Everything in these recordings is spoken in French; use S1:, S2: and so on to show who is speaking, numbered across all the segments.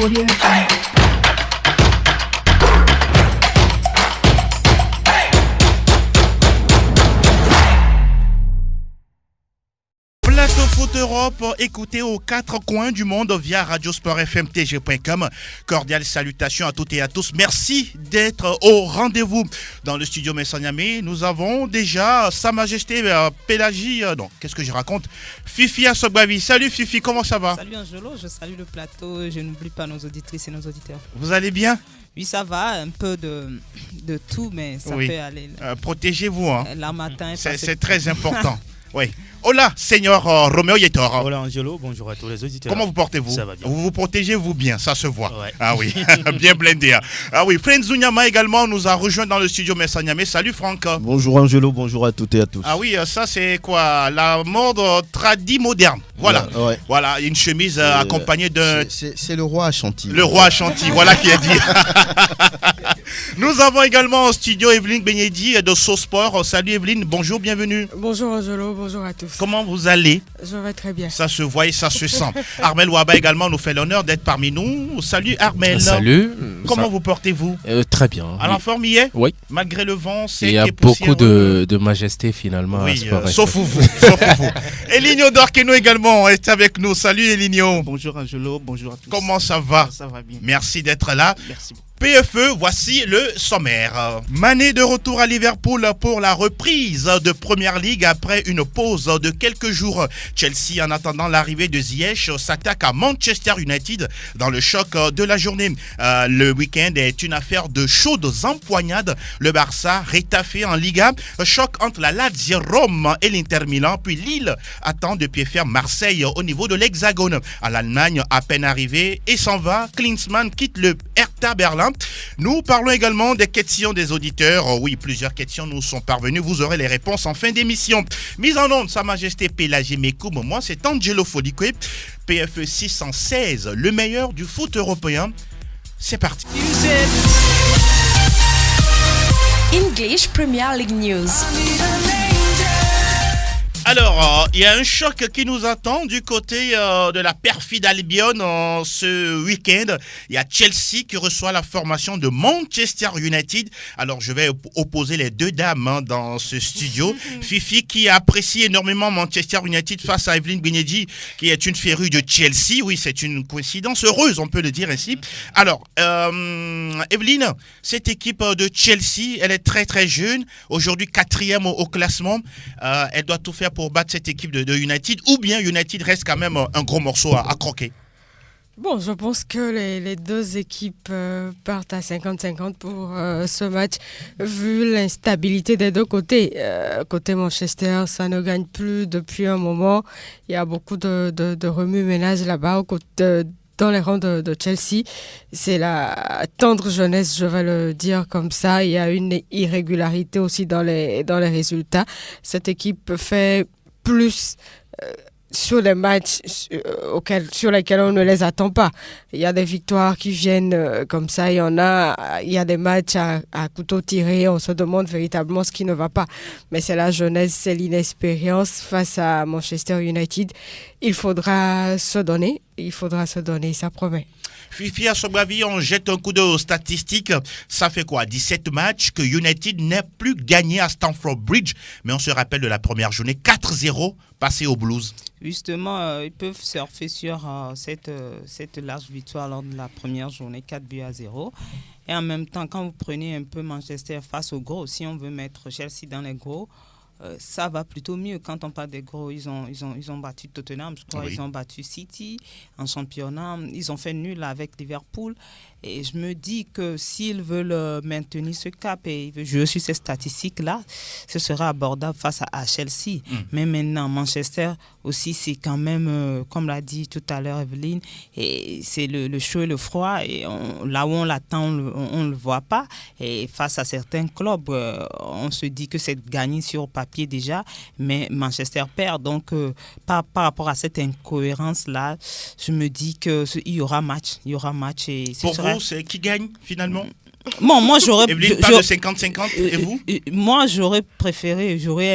S1: Audio Jungle.
S2: Plateau Foot Europe, écoutez aux quatre coins du monde via radiosportfmtg.com. Cordiales salutations à toutes et à tous. Merci d'être au rendez-vous. Dans le studio Messanyamé, nous avons déjà Sa Majesté Pélagie. Non, qu'est-ce que je raconte? Fifi Assobavi. Salut Fifi, comment ça va?
S3: Salut Angelo, je salue le plateau. Je n'oublie pas nos auditrices et nos auditeurs.
S2: Vous allez bien?
S3: Oui, ça va, un peu de tout, mais ça peut aller.
S2: Protégez-vous. Hein.
S3: La matin,
S2: c'est très important. Oui. Hola, Seigneur Roméo Yetor.
S4: Hola Angelo, bonjour à tous les auditeurs.
S2: Comment vous portez-vous?
S4: Ça va bien.
S2: Vous vous protégez-vous bien, ça se voit.
S4: Ouais.
S2: Ah oui, bien blindé. Ah oui, Franck Zunyama également nous a rejoint dans le studio Messanyamé. Salut Franck.
S5: Bonjour Angelo, bonjour à toutes et à tous.
S2: Ah oui, ça c'est quoi? La mode tradie moderne. Voilà.
S5: Ouais.
S2: Voilà, une chemise accompagnée d'un...
S5: C'est le roi à Chantilly.
S2: Le roi à Chantilly, voilà qui est dit. Nous avons également en studio Evelyne Benyedi de SoSport. Salut Evelyne, bonjour, bienvenue.
S6: Bonjour Angelo, bonjour à tous.
S2: Comment vous allez?
S6: Je vais très bien.
S2: Ça se voit et ça se sent. Armel Ouaba également nous fait l'honneur d'être parmi nous. Salut Armel.
S7: Salut.
S2: Comment vous portez-vous?
S7: Très bien.
S2: À la forme hier?
S7: Oui.
S2: Malgré le vent sec
S7: Il y a
S2: et poussiéreux.
S7: beaucoup de majesté finalement.
S2: Oui,
S7: à
S2: sauf vous. Elinio Dorkeno également est avec nous. Salut Elinio.
S8: Bonjour Angelo, bonjour à tous.
S2: Comment ça va?
S8: Ça va bien.
S2: Merci d'être là.
S8: Merci beaucoup.
S2: PFE, voici le sommaire. Mané de retour à Liverpool pour la reprise de Première Ligue après une pause de quelques jours. Chelsea, en attendant l'arrivée de Ziyech, s'attaque à Manchester United dans le choc de la journée. Le week-end est une affaire de chaudes empoignades. Le Barça rétaffé en Liga. Choc entre la Lazio Rome et l'Inter Milan. Puis Lille attend de pied ferme Marseille au niveau de l'Hexagone. À l'Allemagne, à peine arrivé et s'en va. Klinsmann quitte le Hertha Berlin. Nous parlons également des questions des auditeurs. Oui, plusieurs questions nous sont parvenues. Vous aurez les réponses en fin d'émission. Mise en onde, Sa Majesté Pélagie Mekoum. Moi, c'est Angelo Folikwe. PFE 616, le meilleur du foot européen. C'est parti.
S9: English Premier League News.
S2: Alors, il y a un choc qui nous attend du côté de la perfide Albion ce week-end. Il y a Chelsea qui reçoit la formation de Manchester United. Alors, je vais opposer les deux dames dans ce studio. Fifi qui apprécie énormément Manchester United face à Evelyne Benyedi qui est une férue de Chelsea. Oui, c'est une coïncidence heureuse, on peut le dire ainsi. Alors, Evelyne, cette équipe de Chelsea, elle est très très jeune. Aujourd'hui, 4e au classement. Elle doit tout faire pour battre cette équipe de United, ou bien United reste quand même un gros morceau à croquer?
S6: Bon, je pense que les deux équipes partent à 50-50 pour ce match, vu l'instabilité des deux côtés. Côté Manchester, ça ne gagne plus depuis un moment. Il y a beaucoup de remue-ménage là-bas dans les rangs de Chelsea. C'est la tendre jeunesse, je vais le dire comme ça. Il y a une irrégularité aussi dans les résultats. Cette équipe fait plus sur les matchs sur lesquels on ne les attend pas. Il y a des victoires qui viennent comme ça. Il y a des matchs à couteau tiré. On se demande véritablement ce qui ne va pas. Mais c'est la jeunesse, c'est l'inexpérience face à Manchester United. Il faudra se donner, ça promet.
S2: Fifi Assobavi, on jette un coup d'œil aux statistiques. Ça fait quoi? 17 matchs que United n'a plus gagné à Stamford Bridge. Mais on se rappelle de la première journée, 4-0 passé au Blues.
S3: Justement, ils peuvent surfer sur cette large victoire lors de la première journée, 4-0. Et en même temps, quand vous prenez un peu Manchester face aux gros, si on veut mettre Chelsea dans les gros, ça va plutôt mieux. Quand on parle des gros, ils ont battu Tottenham, je crois, oui. Ils ont battu City en championnat, ils ont fait nul avec Liverpool. Et je me dis que s'ils veulent maintenir ce cap et ils veulent jouer sur ces statistiques-là, ce sera abordable face à Chelsea. Mais maintenant, Manchester aussi, c'est quand même, comme l'a dit tout à l'heure Evelyne, et c'est le chaud et le froid. Et là où on l'attend, on ne le voit pas. Et face à certains clubs, on se dit que c'est gagné sur papier déjà, mais Manchester perd. Donc, par rapport à cette incohérence-là, je me dis qu'il y aura match. Et ce
S2: Pour
S3: sera...
S2: vous, c'est qui gagne finalement?
S3: Bon, moi,
S2: Evelyne parle de 50-50, et vous?
S3: Moi, j'aurais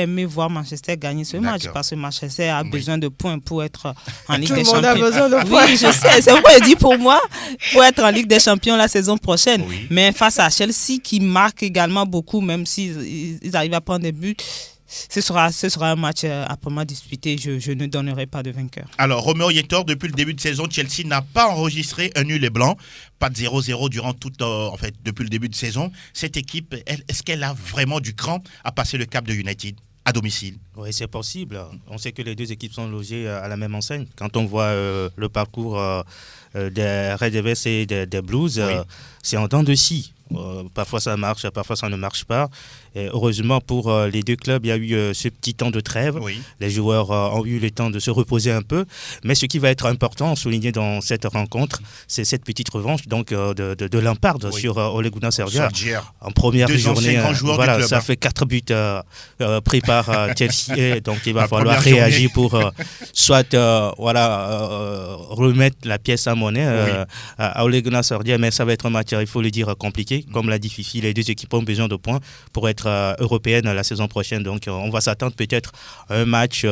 S3: aimé voir Manchester gagner ce match parce que Manchester a besoin de points pour être en Ligue des Champions.
S6: Tout le monde a besoin de points.
S3: Oui, je sais. C'est pourquoi je dis pour moi, pour être en Ligue des Champions la saison prochaine. Oui. Mais face à Chelsea qui marque également beaucoup, même s'ils arrivent à prendre des buts, ce sera un match âprement disputé. Je ne donnerai pas de vainqueur.
S2: Alors, Roméo Yetor, depuis le début de saison, Chelsea n'a pas enregistré un nul et blanc. Pas de 0-0 durant depuis le début de saison. Cette équipe, est-ce qu'elle a vraiment du cran à passer le cap de United à domicile?
S4: Oui, c'est possible. On sait que les deux équipes sont logées à la même enseigne. Quand on voit le parcours des Red Devils et des Blues, c'est en dents de scie. Parfois ça marche, parfois ça ne marche pas. Et heureusement pour les deux clubs, il y a eu ce petit temps de trêve. Oui. Les joueurs ont eu le temps de se reposer un peu. Mais ce qui va être important, souligné dans cette rencontre, c'est cette petite revanche donc, de Lampard sur Ole Gunnar Solskjaer. En première journée, voilà, ça fait 4 buts pris par Chelsea. Donc il va falloir réagir pour soit remettre la pièce à monnaie à Ole Gunnar Solskjaer. Mais ça va être un match, il faut le dire, compliqué. Comme l'a dit Fifi, les deux équipes ont besoin de points pour être européennes la saison prochaine. Donc on va s'attendre peut-être à un match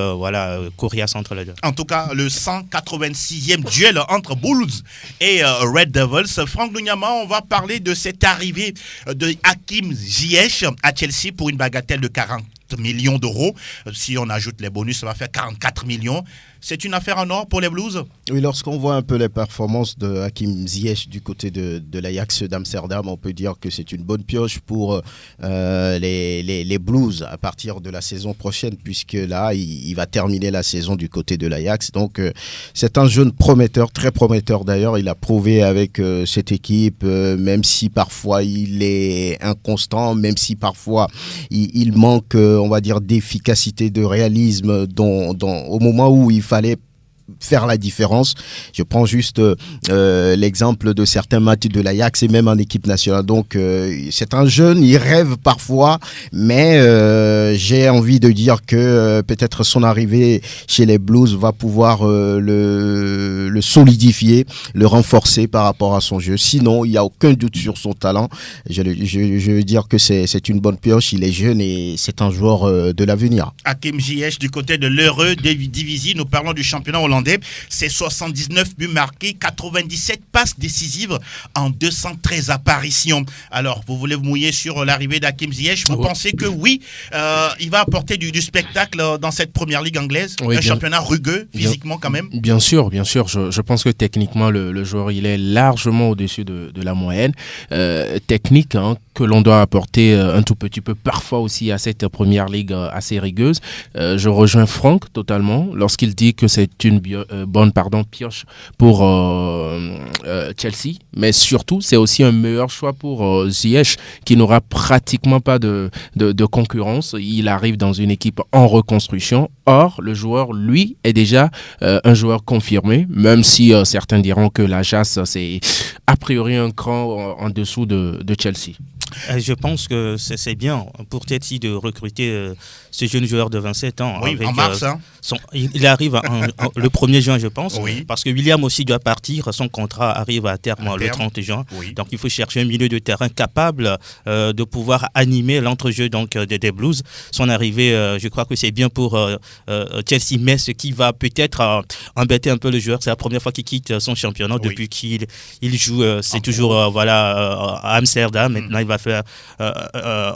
S4: coriace entre les deux.
S2: En tout cas, le 186e duel entre Bulls et Red Devils. Franck Lunyama, on va parler de cette arrivée de Hakim Ziyech à Chelsea pour une bagatelle de 40 millions d'euros. Si on ajoute les bonus, ça va faire 44 millions. C'est une affaire en or pour les Blues?
S5: Oui, lorsqu'on voit un peu les performances de Hakim Ziyech du côté de l'Ajax d'Amsterdam, on peut dire que c'est une bonne pioche pour les Blues à partir de la saison prochaine, puisque là, il va terminer la saison du côté de l'Ajax. Donc, c'est un jeune prometteur, très prometteur d'ailleurs. Il a prouvé avec cette équipe, même si parfois il est inconstant, même si parfois il manque, on va dire, d'efficacité, de réalisme au moment où il fallait faire la différence. Je prends juste l'exemple de certains matchs de l'Ajax et même en équipe nationale. Donc, c'est un jeune, il rêve parfois, mais j'ai envie de dire que peut-être son arrivée chez les Blues va pouvoir le solidifier, le renforcer par rapport à son jeu. Sinon, il n'y a aucun doute sur son talent. Je veux dire que c'est une bonne pioche, il est jeune et c'est un joueur de l'avenir.
S2: Hakim Ziyech du côté de l'Eure Divisie, nous parlons du championnat hollandais. C'est 79 buts marqués, 97 passes décisives en 213 apparitions. Alors, vous voulez vous mouiller sur l'arrivée d'Hakim Ziyech? Vous pensez que oui, il va apporter du spectacle dans cette première ligue anglaise? Un championnat rugueux, physiquement quand même?
S7: Bien sûr. Je pense que techniquement, le joueur, il est largement au-dessus de la moyenne. Technique, que l'on doit apporter un tout petit peu parfois aussi à cette première ligue assez rigueuse. Je rejoins Franck totalement lorsqu'il dit que c'est une bonne pioche pour Chelsea, mais surtout c'est aussi un meilleur choix pour Ziyech qui n'aura pratiquement pas de concurrence. Il arrive dans une équipe en reconstruction. Or, le joueur, lui, est déjà un joueur confirmé, même si certains diront que l'Ajax, c'est a priori un cran en dessous de Chelsea.
S4: Je pense que c'est bien pour Chelsea de recruter ce jeune joueur de 27 ans.
S2: Oui, avec, en mars.
S4: Il arrive le 1er juin, je pense, parce que William aussi doit partir. Son contrat arrive à terme le 30 juin. Oui. Donc, il faut chercher un milieu de terrain capable de pouvoir animer l'entrejeu des Blues. Son arrivée, je crois que c'est bien pour Chelsea, mais ce qui va peut-être embêter un peu le joueur, c'est la première fois qu'il quitte son championnat depuis qu'il joue. C'est toujours à Amsterdam. Maintenant, il va faire,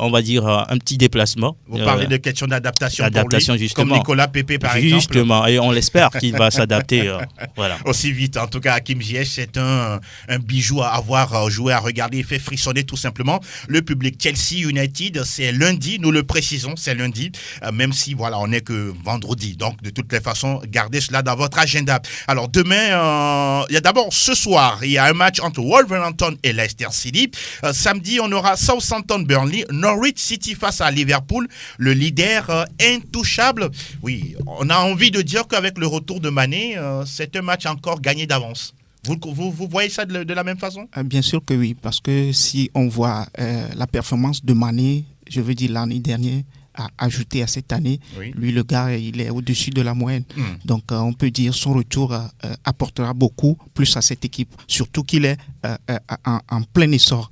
S4: on va dire, un petit déplacement.
S2: Vous parlez de question d'adaptation pour lui,
S4: justement.
S2: Comme Nicolas Pepe, par exemple.
S4: Justement, et on l'espère qu'il va s'adapter. Voilà.
S2: Aussi vite. En tout cas, Hakim Ziyech, c'est un bijou à avoir joué, à regarder. Il fait frissonner tout simplement le public. Chelsea United, c'est lundi, nous le précisons, c'est lundi, même si voilà, on n'est que vendredi. Donc, de toutes les façons, gardez cela dans votre agenda. Alors, demain, il y a d'abord ce soir, il y a un match entre Wolverhampton et Leicester City. Samedi, on aura Southampton-Burnley, Norwich City face à Liverpool, le leader intouchable. Oui, on a envie de dire qu'avec le retour de Mané, c'est un match encore gagné d'avance. Vous voyez ça de la même façon?
S1: Bien sûr que oui, parce que si on voit la performance de Mané, je veux dire l'année dernière, à ajouter à cette année.
S2: Oui.
S1: Lui, le gars, il est au-dessus de la moyenne. Donc, on peut dire son retour apportera beaucoup plus à cette équipe, surtout qu'il est en plein essor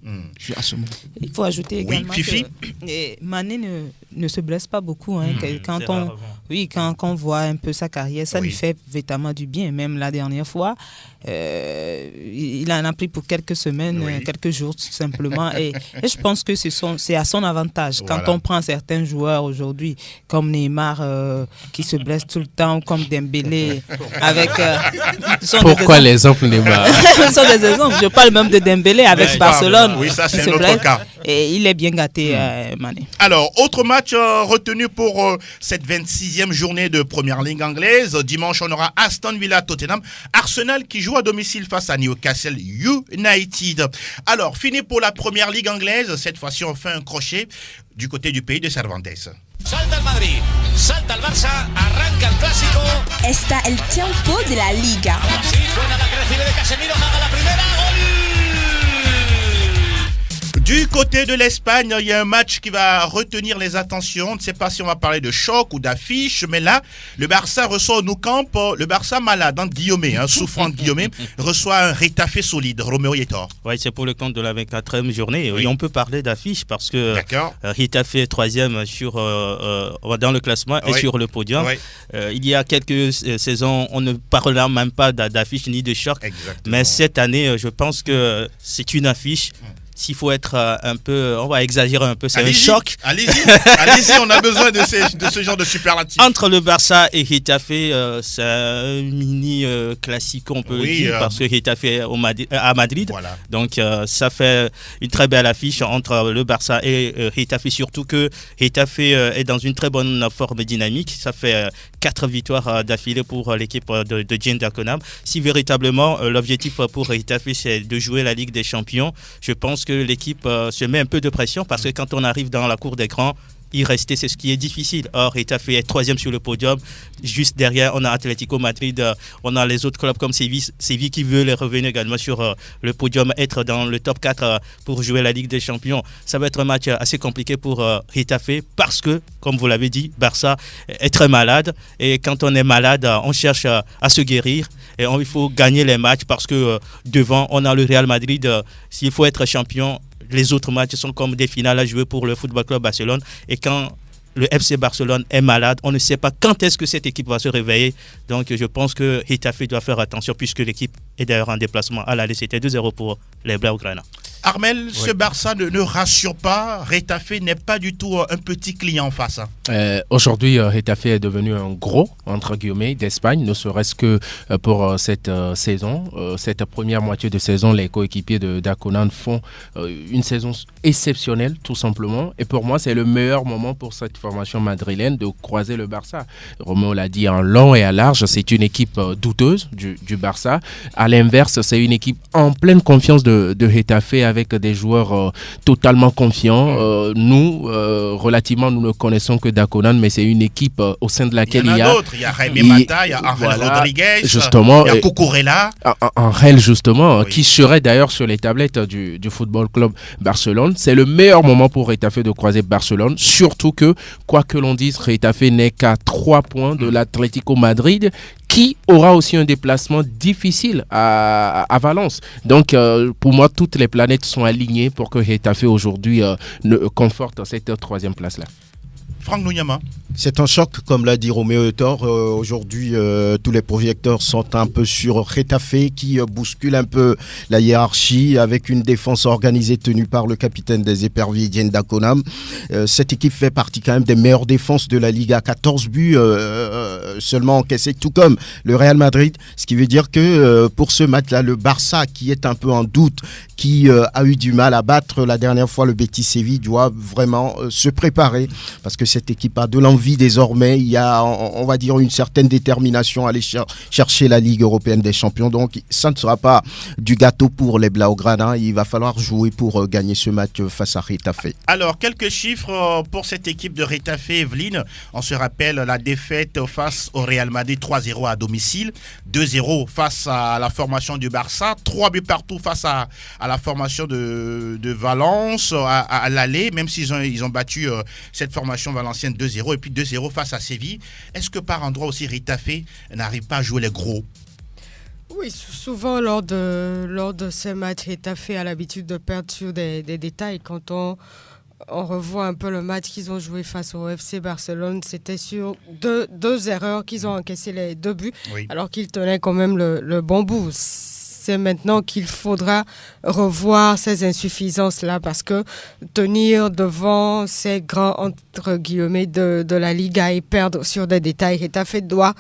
S1: à ce moment.
S3: Il faut ajouter également
S2: Fifi?
S3: que Mané ne se blesse pas beaucoup. Hein, quand on voit un peu sa carrière, ça lui fait véritablement du bien. Même la dernière fois, il en a pris pour quelques semaines, quelques jours tout simplement. et je pense que c'est à son avantage. Quand on prend certains joueurs aujourd'hui, comme Neymar qui se blesse tout le temps, comme Dembélé, avec...
S7: Pourquoi l'exemple Neymar?
S3: Ce sont des exemples. Je parle même de Dembélé avec Barcelone.
S2: Oui, ça
S3: qui
S2: c'est
S3: se
S2: un autre
S3: blesse.
S2: cas.
S3: Et il est bien gâté, Mané.
S2: Alors, autre match retenu pour cette 26e journée de Première Ligue anglaise. Dimanche, on aura Aston Villa Tottenham. Arsenal qui joue à domicile face à Newcastle United. Alors, fini pour la Première Ligue anglaise. Cette fois-ci, on fait un crochet du côté du pays de Cervantes.
S8: Salta el Madrid, salta el Barça, arranca el clásico.
S9: Está el tiempo de la Liga.
S8: Así suena la que recibe de Casemiro, haga la primera, gol.
S2: Du côté de l'Espagne, il y a un match qui va retenir les attentions. On ne sait pas si on va parler de choc ou d'affiche, mais là, le Barça reçoit au Nou Camp, le Barça malade, souffrant de Guillaume, reçoit un Retafe solide, Roméo Yetor.
S4: Oui, c'est pour le compte de la 24e journée. Oui. Et on peut parler d'affiche parce que Retafe est 3e dans le classement et sur le podium. Il y a quelques saisons, on ne parle même pas d'affiche ni de choc.
S2: Exactement.
S4: Mais cette année, je pense que c'est une affiche. S'il faut être un peu, on va exagérer un peu, c'est un choc.
S2: Allez-y, on a besoin de ce genre de superlatif.
S4: Entre le Barça et Retafe, c'est un mini classique, on peut dire, parce que Retafe est à Madrid.
S2: Voilà.
S4: Donc ça fait une très belle affiche entre le Barça et Retafe, surtout que Retafe est dans une très bonne forme dynamique. Ça fait 4 victoires d'affilée pour l'équipe de Jane Daconam. Si véritablement l'objectif pour Retafe, c'est de jouer la Ligue des Champions, je pense que l'équipe se met un peu de pression parce que quand on arrive dans la cour des grands, y rester, c'est ce qui est difficile. Or, Retafe est 3e sur le podium. Juste derrière, on a Atlético Madrid, on a les autres clubs comme Séville qui veulent revenir également sur le podium, être dans le top 4 pour jouer la Ligue des Champions. Ça va être un match assez compliqué pour Retafe parce que, comme vous l'avez dit, Barça est très malade. Et quand on est malade, on cherche à se guérir. Et il faut gagner les matchs parce que devant, on a le Real Madrid. S'il faut être champion, les autres matchs sont comme des finales à jouer pour le Football Club Barcelone. Et quand le FC Barcelone est malade, on ne sait pas quand est-ce que cette équipe va se réveiller. Donc je pense que Retafe doit faire attention puisque l'équipe est d'ailleurs en déplacement à l'aller. C'était 2-0 pour les Blaugrana.
S2: Armel, ce Barça ne rassure pas. Retafe n'est pas du tout un petit client en face.
S7: Aujourd'hui, Retafe est devenu un gros, entre guillemets, d'Espagne, ne serait-ce que pour cette saison. Cette première moitié de saison, les coéquipiers de Daconan font une saison exceptionnelle, tout simplement. Et pour moi, c'est le meilleur moment pour cette formation madrilène de croiser le Barça. Romain l'a dit en long et en large, c'est une équipe douteuse du Barça. À l'inverse, c'est une équipe en pleine confiance de Retafe avec des joueurs totalement confiants. Nous, relativement, nous ne connaissons que Daconan, mais c'est une équipe au sein de laquelle il y a
S2: d'autres. Il y a Jaime Mata, il y a Angel Rodriguez,
S7: justement,
S2: il y a Cucurella.
S7: Angel, justement, qui serait d'ailleurs sur les tablettes du Football Club Barcelone. C'est le meilleur moment pour Retafe de croiser Barcelone, surtout que, quoi que l'on dise, Retafe n'est qu'à 3 points de l'Atlético Madrid, qui aura aussi un déplacement difficile à Valence. Donc, pour moi, toutes les planètes sont alignées pour que Retafe aujourd'hui conforte cette 3e place-là.
S2: Franck Nouyama.
S5: C'est un choc, comme l'a dit Roméo Yetor. Aujourd'hui, tous les projecteurs sont un peu sur Retafe qui bouscule un peu la hiérarchie avec une défense organisée tenue par le capitaine des éperviers, Dieng Daconam. Cette équipe fait partie quand même des meilleures défenses de la Liga. 14 buts seulement encaissés, tout comme le Real Madrid. Ce qui veut dire que pour ce match-là, le Barça, qui est un peu en doute, qui a eu du mal à battre la dernière fois le Betis Séville, doit vraiment se préparer parce que cette équipe a de l'envie désormais. Il y a, on va dire, une certaine détermination à aller chercher la Ligue européenne des champions. Donc, ça ne sera pas du gâteau pour les Blaugrana. Il va falloir jouer pour gagner ce match face à Retafe.
S2: Alors, quelques chiffres pour cette équipe de Retafe, Evelyne. On se rappelle la défaite face au Real Madrid 3-0 à domicile, 2-0 face à la formation du Barça, 3 buts partout face à la formation de Valence à l'aller, même s'ils ont battu cette formation Valenciennes 2-0 et puis 2-0 face à Séville. Est-ce que par endroit aussi Ritafe n'arrive pas à jouer les gros?
S6: Oui, souvent lors de ces matchs, Ritafe a l'habitude de perdre sur des détails. Quand on revoit un peu le match qu'ils ont joué face au FC Barcelone, c'était sur deux erreurs qu'ils ont encaissé les 2 buts, alors qu'ils tenaient quand même le bon bout. C'est maintenant qu'il faudra revoir ces insuffisances-là parce que tenir devant ces grands, entre guillemets, de la Liga et perdre sur des détails, Ritafe doit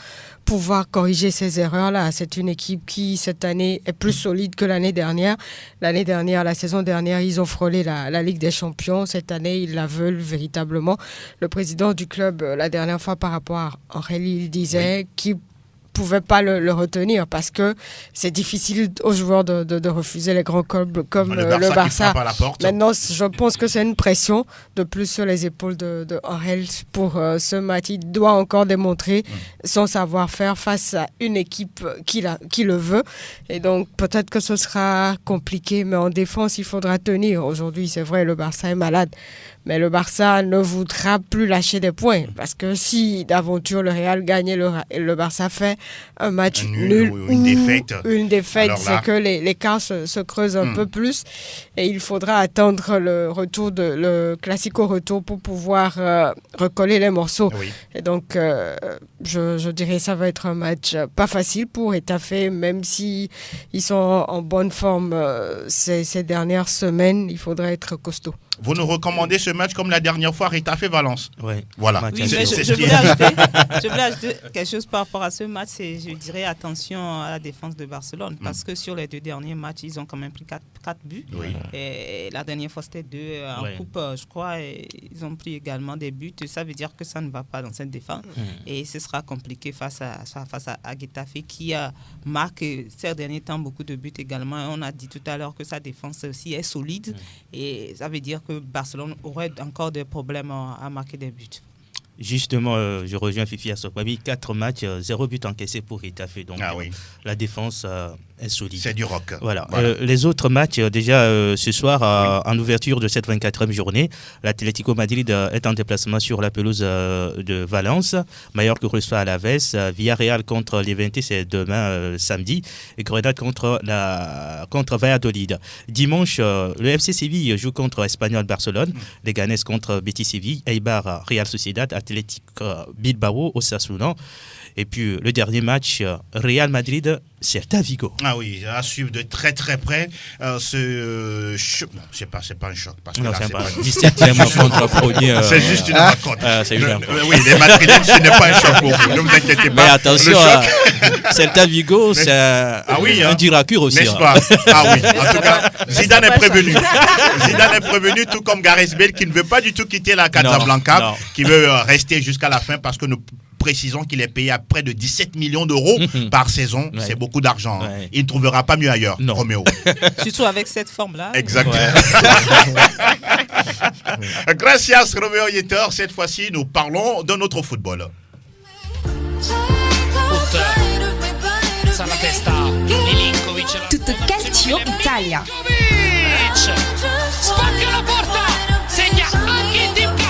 S6: pouvoir corriger ces erreurs-là. C'est une équipe qui, cette année, est plus solide que l'année dernière. La saison dernière, ils ont frôlé la Ligue des Champions. Cette année, ils la veulent véritablement. Le président du club, la dernière fois, par rapport à Henri, il disait qu'il pouvait pas le retenir parce que c'est difficile aux joueurs de refuser les grands clubs comme le Barça. Maintenant, je pense que c'est une pression de plus sur les épaules de Angel pour ce match. Il doit encore démontrer son savoir-faire face à une équipe qui le veut. Et donc, peut-être que ce sera compliqué, mais en défense, il faudra tenir. Aujourd'hui, c'est vrai, le Barça est malade. Mais le Barça ne voudra plus lâcher des points. Parce que si d'aventure le Real gagne, le Barça fait un match nul
S2: ou une défaite.
S6: C'est que l'écart se creuse un peu plus. Et il faudra attendre le Classico retour pour pouvoir recoller les morceaux. Oui. Et donc, je dirais que ça va être un match pas facile pour Ritafe, même si ils sont en bonne forme ces dernières semaines. Il faudra être costaud.
S2: Vous nous recommandez ce match comme la dernière fois, Ritafe-Valence?
S4: Oui.
S2: Voilà.
S3: Oui, je voulais ajouter quelque chose par rapport à ce match. Je dirais attention à la défense de Barcelone. Parce que sur les 2 derniers matchs, ils ont quand même pris 4 buts. Oui. Et la dernière fois, c'était 2 en coupe, je crois. Et ils ont pris également des buts. Ça veut dire que ça ne va pas dans cette défense. Et ce sera compliqué face à Getafe qui marque ces derniers temps beaucoup de buts également. Et on a dit tout à l'heure que sa défense aussi est solide. Et ça veut dire que Barcelone aurait encore des problèmes à marquer des buts.
S4: Justement, je rejoins Fifi à Sokwabi. 4 matchs, 0 but encaissé pour Ritafe. Donc, la défense est solide.
S2: C'est du rock.
S4: Voilà. Les autres matchs, déjà ce soir, en ouverture de cette 24e journée, l'Atlético Madrid est en déplacement sur la pelouse de Valence. Mallorca reçoit Alaves. Villarreal contre Levante, c'est demain samedi. Et Grenade contre Valladolid. Dimanche, le FC Séville joue contre Espanyol Barcelone. Leganés contre Betis Séville. Eibar, Real Sociedad. Athletic Bilbao, Osasuna. Et puis le dernier match, Real Madrid, Celta Vigo.
S2: Ah oui, à suivre de très très près ce choc. Non, c'est pas un choc. Parce que
S4: non,
S2: là,
S4: c'est pas 17e contre premier.
S2: C'est juste une rencontre.
S4: C'est juste
S2: oui, les Madrilènes, ce n'est pas un choc pour vous. Ne vous inquiétez pas.
S4: Mais attention, Celta Vigo, c'est un diracure aussi.
S2: N'est-ce pas? Ah oui, en tout cas, Zidane est prévenu. Zidane est prévenu, tout comme Gareth Bale, qui ne veut pas du tout quitter la Casablanca, qui veut rester jusqu'à la fin parce que nous précisons qu'il est payé à près de 17 millions d'euros par saison. Ouais. C'est beaucoup d'argent. Ouais. Il ne trouvera pas mieux ailleurs, Roméo.
S3: Surtout avec cette forme-là.
S2: Exactement. Ouais. Gracias, Roméo Yeter. Cette fois-ci, nous parlons de notre football.
S9: Tutto calcio Italia.
S8: Spacca la porta! Segna anche il Team Cup!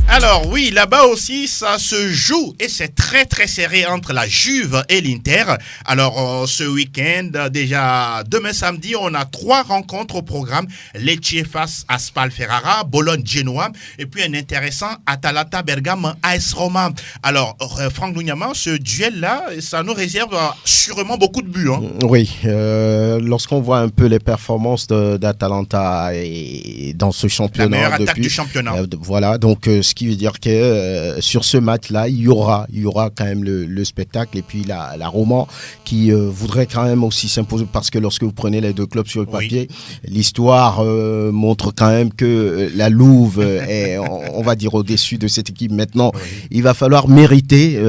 S2: Alors oui, là-bas aussi, ça se joue et c'est très très serré entre la Juve et l'Inter. Alors ce week-end, déjà demain samedi, on a 3 rencontres au programme. Lecce face à Spal Ferrara, Bologne-Genoa et puis un intéressant Atalanta Bergame AS Roma. Alors Franck Dougnama, ce duel-là, ça nous réserve sûrement beaucoup de buts. Hein.
S5: Oui, lorsqu'on voit un peu les performances d'Atalanta et dans ce championnat.
S2: La meilleure attaque du championnat.
S5: Voilà, donc ce qui veut dire que sur ce match-là, il y aura quand même le spectacle et puis la Roma qui voudrait quand même aussi s'imposer parce que lorsque vous prenez les 2 clubs sur le papier, l'histoire montre quand même que la Louve est, on va dire, au-dessus de cette équipe. Maintenant, il va falloir mériter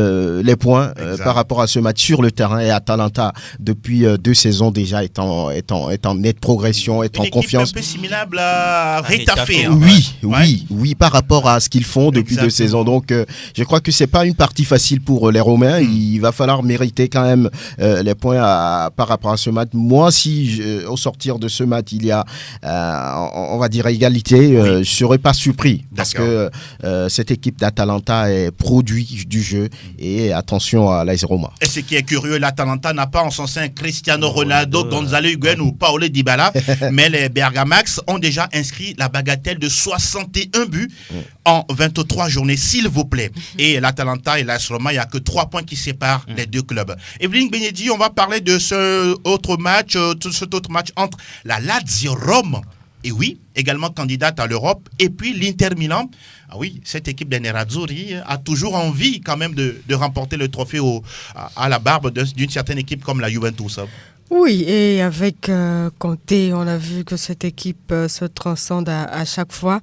S5: les points par rapport à ce match sur le terrain et Atalanta, depuis 2 saisons déjà, est en nette progression, est en confiance.
S2: Un peu similaire à Ritafe.
S5: Oui, par rapport à ce qu'ils font saisons, depuis 2 saisons. Donc, je crois que c'est pas une partie facile pour les Romains. Il va falloir mériter quand même les points par rapport à ce match. Moi, si au sortir de ce match, il y a, on va dire, égalité, je serais pas surpris parce que cette équipe d'Atalanta est produit du jeu et attention à l'AS Roma.
S2: Et ce qui est curieux, l'Atalanta n'a pas en son sein Cristiano Ronaldo, Gonzalo Higuaín ou Paolo Dybala, mais les Bergamax ont déjà inscrit la bagatelle de 61 buts en 23 journées, s'il vous plaît. Et l'Atalanta et l'AS Roma, il n'y a que 3 points qui séparent les deux clubs. Evelyne Benedi, on va parler de cet autre match entre la Lazio Rome, et oui, également candidate à l'Europe, et puis l'Inter Milan. Ah oui, cette équipe des Nerazzurri a toujours envie quand même de remporter le trophée à la barbe d'une certaine équipe comme la Juventus.
S6: Oui, et avec Conte, on a vu que cette équipe se transcende à chaque fois.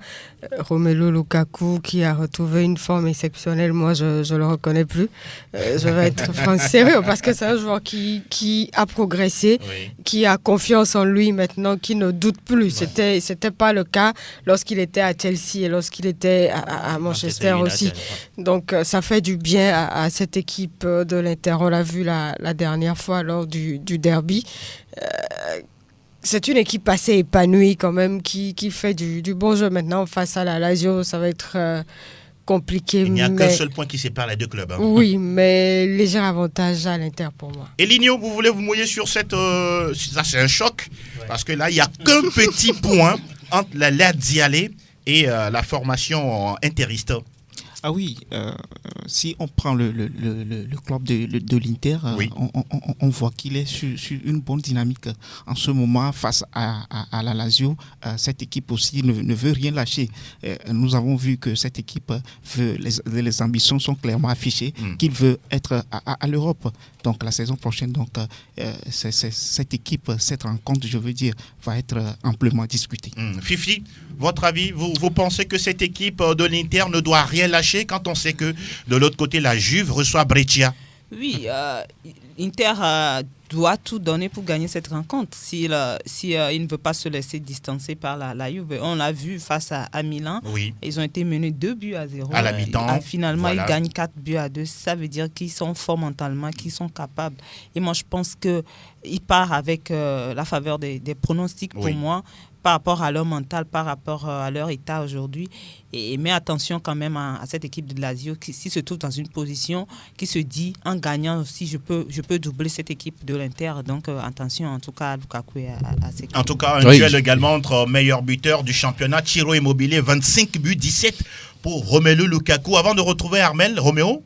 S6: Romelu Lukaku qui a retrouvé une forme exceptionnelle, moi je le reconnais plus. Je vais être sérieux parce que c'est un joueur qui a progressé, qui a confiance en lui maintenant, qui ne doute plus. C'était pas le cas lorsqu'il était à Chelsea et lorsqu'il était à Manchester aussi. Donc ça fait du bien à cette équipe de l'Inter. On l'a vu la dernière fois lors du derby. C'est une équipe assez épanouie quand même qui fait du bon jeu maintenant face à la Lazio. Ça va être compliqué.
S2: Il n'y a qu'un seul point qui sépare les deux clubs.
S6: Oui, mais léger avantage à l'Inter pour moi.
S2: Et Ligno, vous voulez vous mouiller sur cette... ça c'est un choc, parce que là il n'y a qu'un petit point entre la Laziale et la formation interiste.
S1: Ah oui, si on prend le club de l'Inter, on voit qu'il est sur une bonne dynamique en ce moment face à la Lazio. Cette équipe aussi ne veut rien lâcher. Nous avons vu que cette équipe veut, les ambitions sont clairement affichées, qu'il veut être à l'Europe. Donc la saison prochaine, cette équipe, cette rencontre, je veux dire, va être amplement discutée.
S2: Fifi, votre avis, vous pensez que cette équipe de l'Inter ne doit rien lâcher quand on sait que de l'autre côté, la Juve reçoit Brescia?
S3: Oui, Inter doit tout donner pour gagner cette rencontre. Il ne veut pas se laisser distancer par la Juve. On l'a vu face à Milan.
S2: Oui.
S3: Ils ont été menés 2-0
S2: à la mi-temps.
S3: Finalement, ils gagnent 4-2. Ça veut dire qu'ils sont forts mentalement, qu'ils sont capables. Et moi, je pense qu'ils partent avec la faveur des pronostics pour moi, par rapport à leur mental, par rapport à leur état aujourd'hui. Mais attention quand même à cette équipe de Lazio qui se trouve dans une position qui se dit, en gagnant aussi, je peux doubler cette équipe de l'Inter. Donc attention en tout cas à Lukaku et à ses équipes.
S2: En tout cas, un duel également entre meilleur buteur du championnat, Ciro Immobile, 25 buts, 17 pour Romelu Lukaku. Avant de retrouver Armel, Roméo?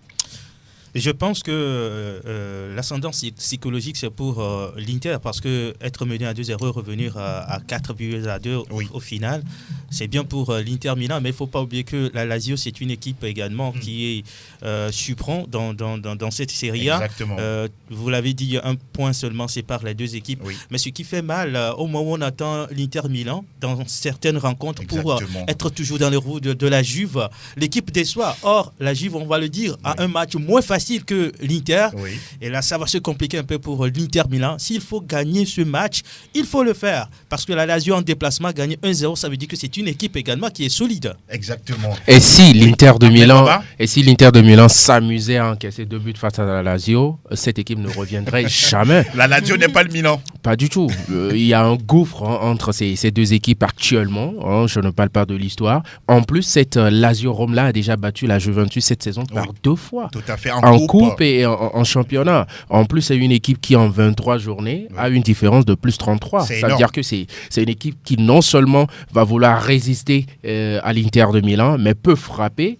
S4: Je pense que l'ascendance psychologique, c'est pour l'Inter, parce que être mené à 2-0, revenir à 4-2 au final, c'est bien pour l'Inter Milan, mais il ne faut pas oublier que la Lazio, c'est une équipe également qui est surprend dans cette Serie A. Vous l'avez dit, un point seulement sépare les deux équipes. Mais ce qui fait mal, au moment où on attend l'Inter Milan, dans certaines rencontres, pour être toujours dans les roues de la Juve, l'équipe déçoit. Or, la Juve, on va le dire, a un match moins facile que l'Inter. Et là, ça va se compliquer un peu pour l'Inter Milan. S'il faut gagner ce match, il faut le faire. Parce que la Lazio en déplacement, gagner 1-0, ça veut dire que c'est une équipe également qui est solide.
S2: Exactement.
S7: Et si l'Inter de Milan s'amusait à encaisser 2 buts face à la Lazio, cette équipe ne reviendrait jamais.
S2: La Lazio n'est pas le Milan.
S7: Pas du tout. Il y a un gouffre entre ces deux équipes actuellement. Je ne parle pas de l'histoire. En plus, cette Lazio Rome-là a déjà battu la Juventus cette saison par 2 fois.
S2: Tout à fait.
S7: En coupe et en championnat. En plus, c'est une équipe qui, en 23 journées, a une différence de plus 33. Ça veut dire que c'est une équipe qui, non seulement va vouloir résister à l'Inter de Milan, mais peut frapper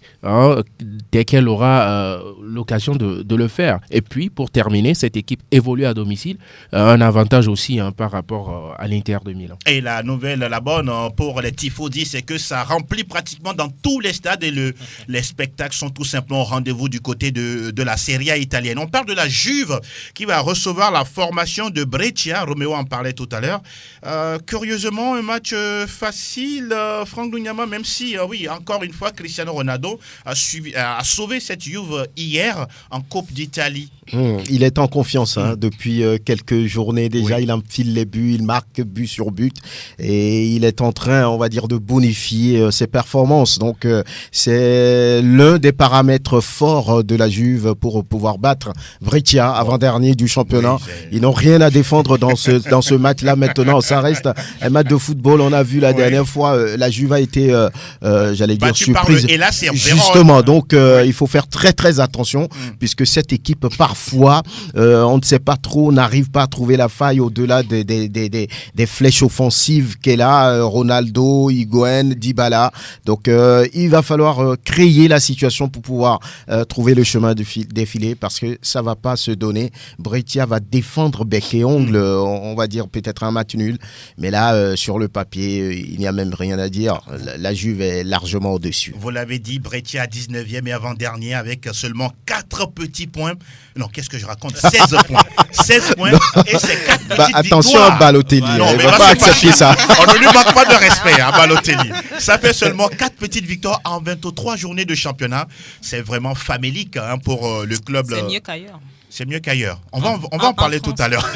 S7: dès qu'elle aura l'occasion de le faire. Et puis, pour terminer, cette équipe évolue à domicile. Un avantage aussi par rapport à l'Inter de Milan.
S2: Et la nouvelle, la bonne pour les Tifosi, c'est que ça remplit pratiquement dans tous les stades et les spectacles sont tout simplement au rendez-vous du côté de de la Serie A italienne. On parle de la Juve qui va recevoir la formation de Brescia. Roméo en parlait tout à l'heure. Curieusement, un match facile, Franck Lugnama, même si, oui, encore une fois, Cristiano Ronaldo a sauvé cette Juve hier en Coupe d'Italie.
S5: Il est en confiance depuis quelques journées déjà.
S2: Oui.
S5: Il enfile les buts, il marque but sur but et il est en train, on va dire, de bonifier ses performances. Donc c'est l'un des paramètres forts de la Juve pour pouvoir battre Brescia, avant-dernier du championnat. Oui, ils n'ont rien à défendre dans ce match-là maintenant. Ça reste un match de football. On a vu la dernière fois, la Juve a été, j'allais dire, surprise.
S2: Et là, c'est
S5: justement, donc il faut faire très très attention puisque cette équipe parfois, on ne sait pas trop, n'arrive pas à trouver la faille au-delà des flèches offensives qu'elle a, Ronaldo, Higuaín, Dybala. Donc il va falloir créer la situation pour pouvoir trouver le chemin défilé parce que ça va pas se donner. Brescia va défendre bec et ongle, on va dire peut-être un match nul, mais là sur le papier il n'y a même rien à dire. La Juve est largement au-dessus.
S2: Vous l'avez dit, Brescia 19e et avant-dernier avec seulement 4 petits points. Non, qu'est-ce que je raconte? 16 points. 16 points et c'est 4 petites victoires.
S5: Attention à Balotelli,
S2: non,
S5: il ne va pas accepter ça.
S2: On ne lui manque pas de respect à Balotelli. Ça fait seulement 4 petites victoires en 23 journées de championnat. C'est vraiment famélique pour le club.
S3: C'est mieux qu'ailleurs.
S2: C'est mieux qu'ailleurs. On va en parler tout à l'heure.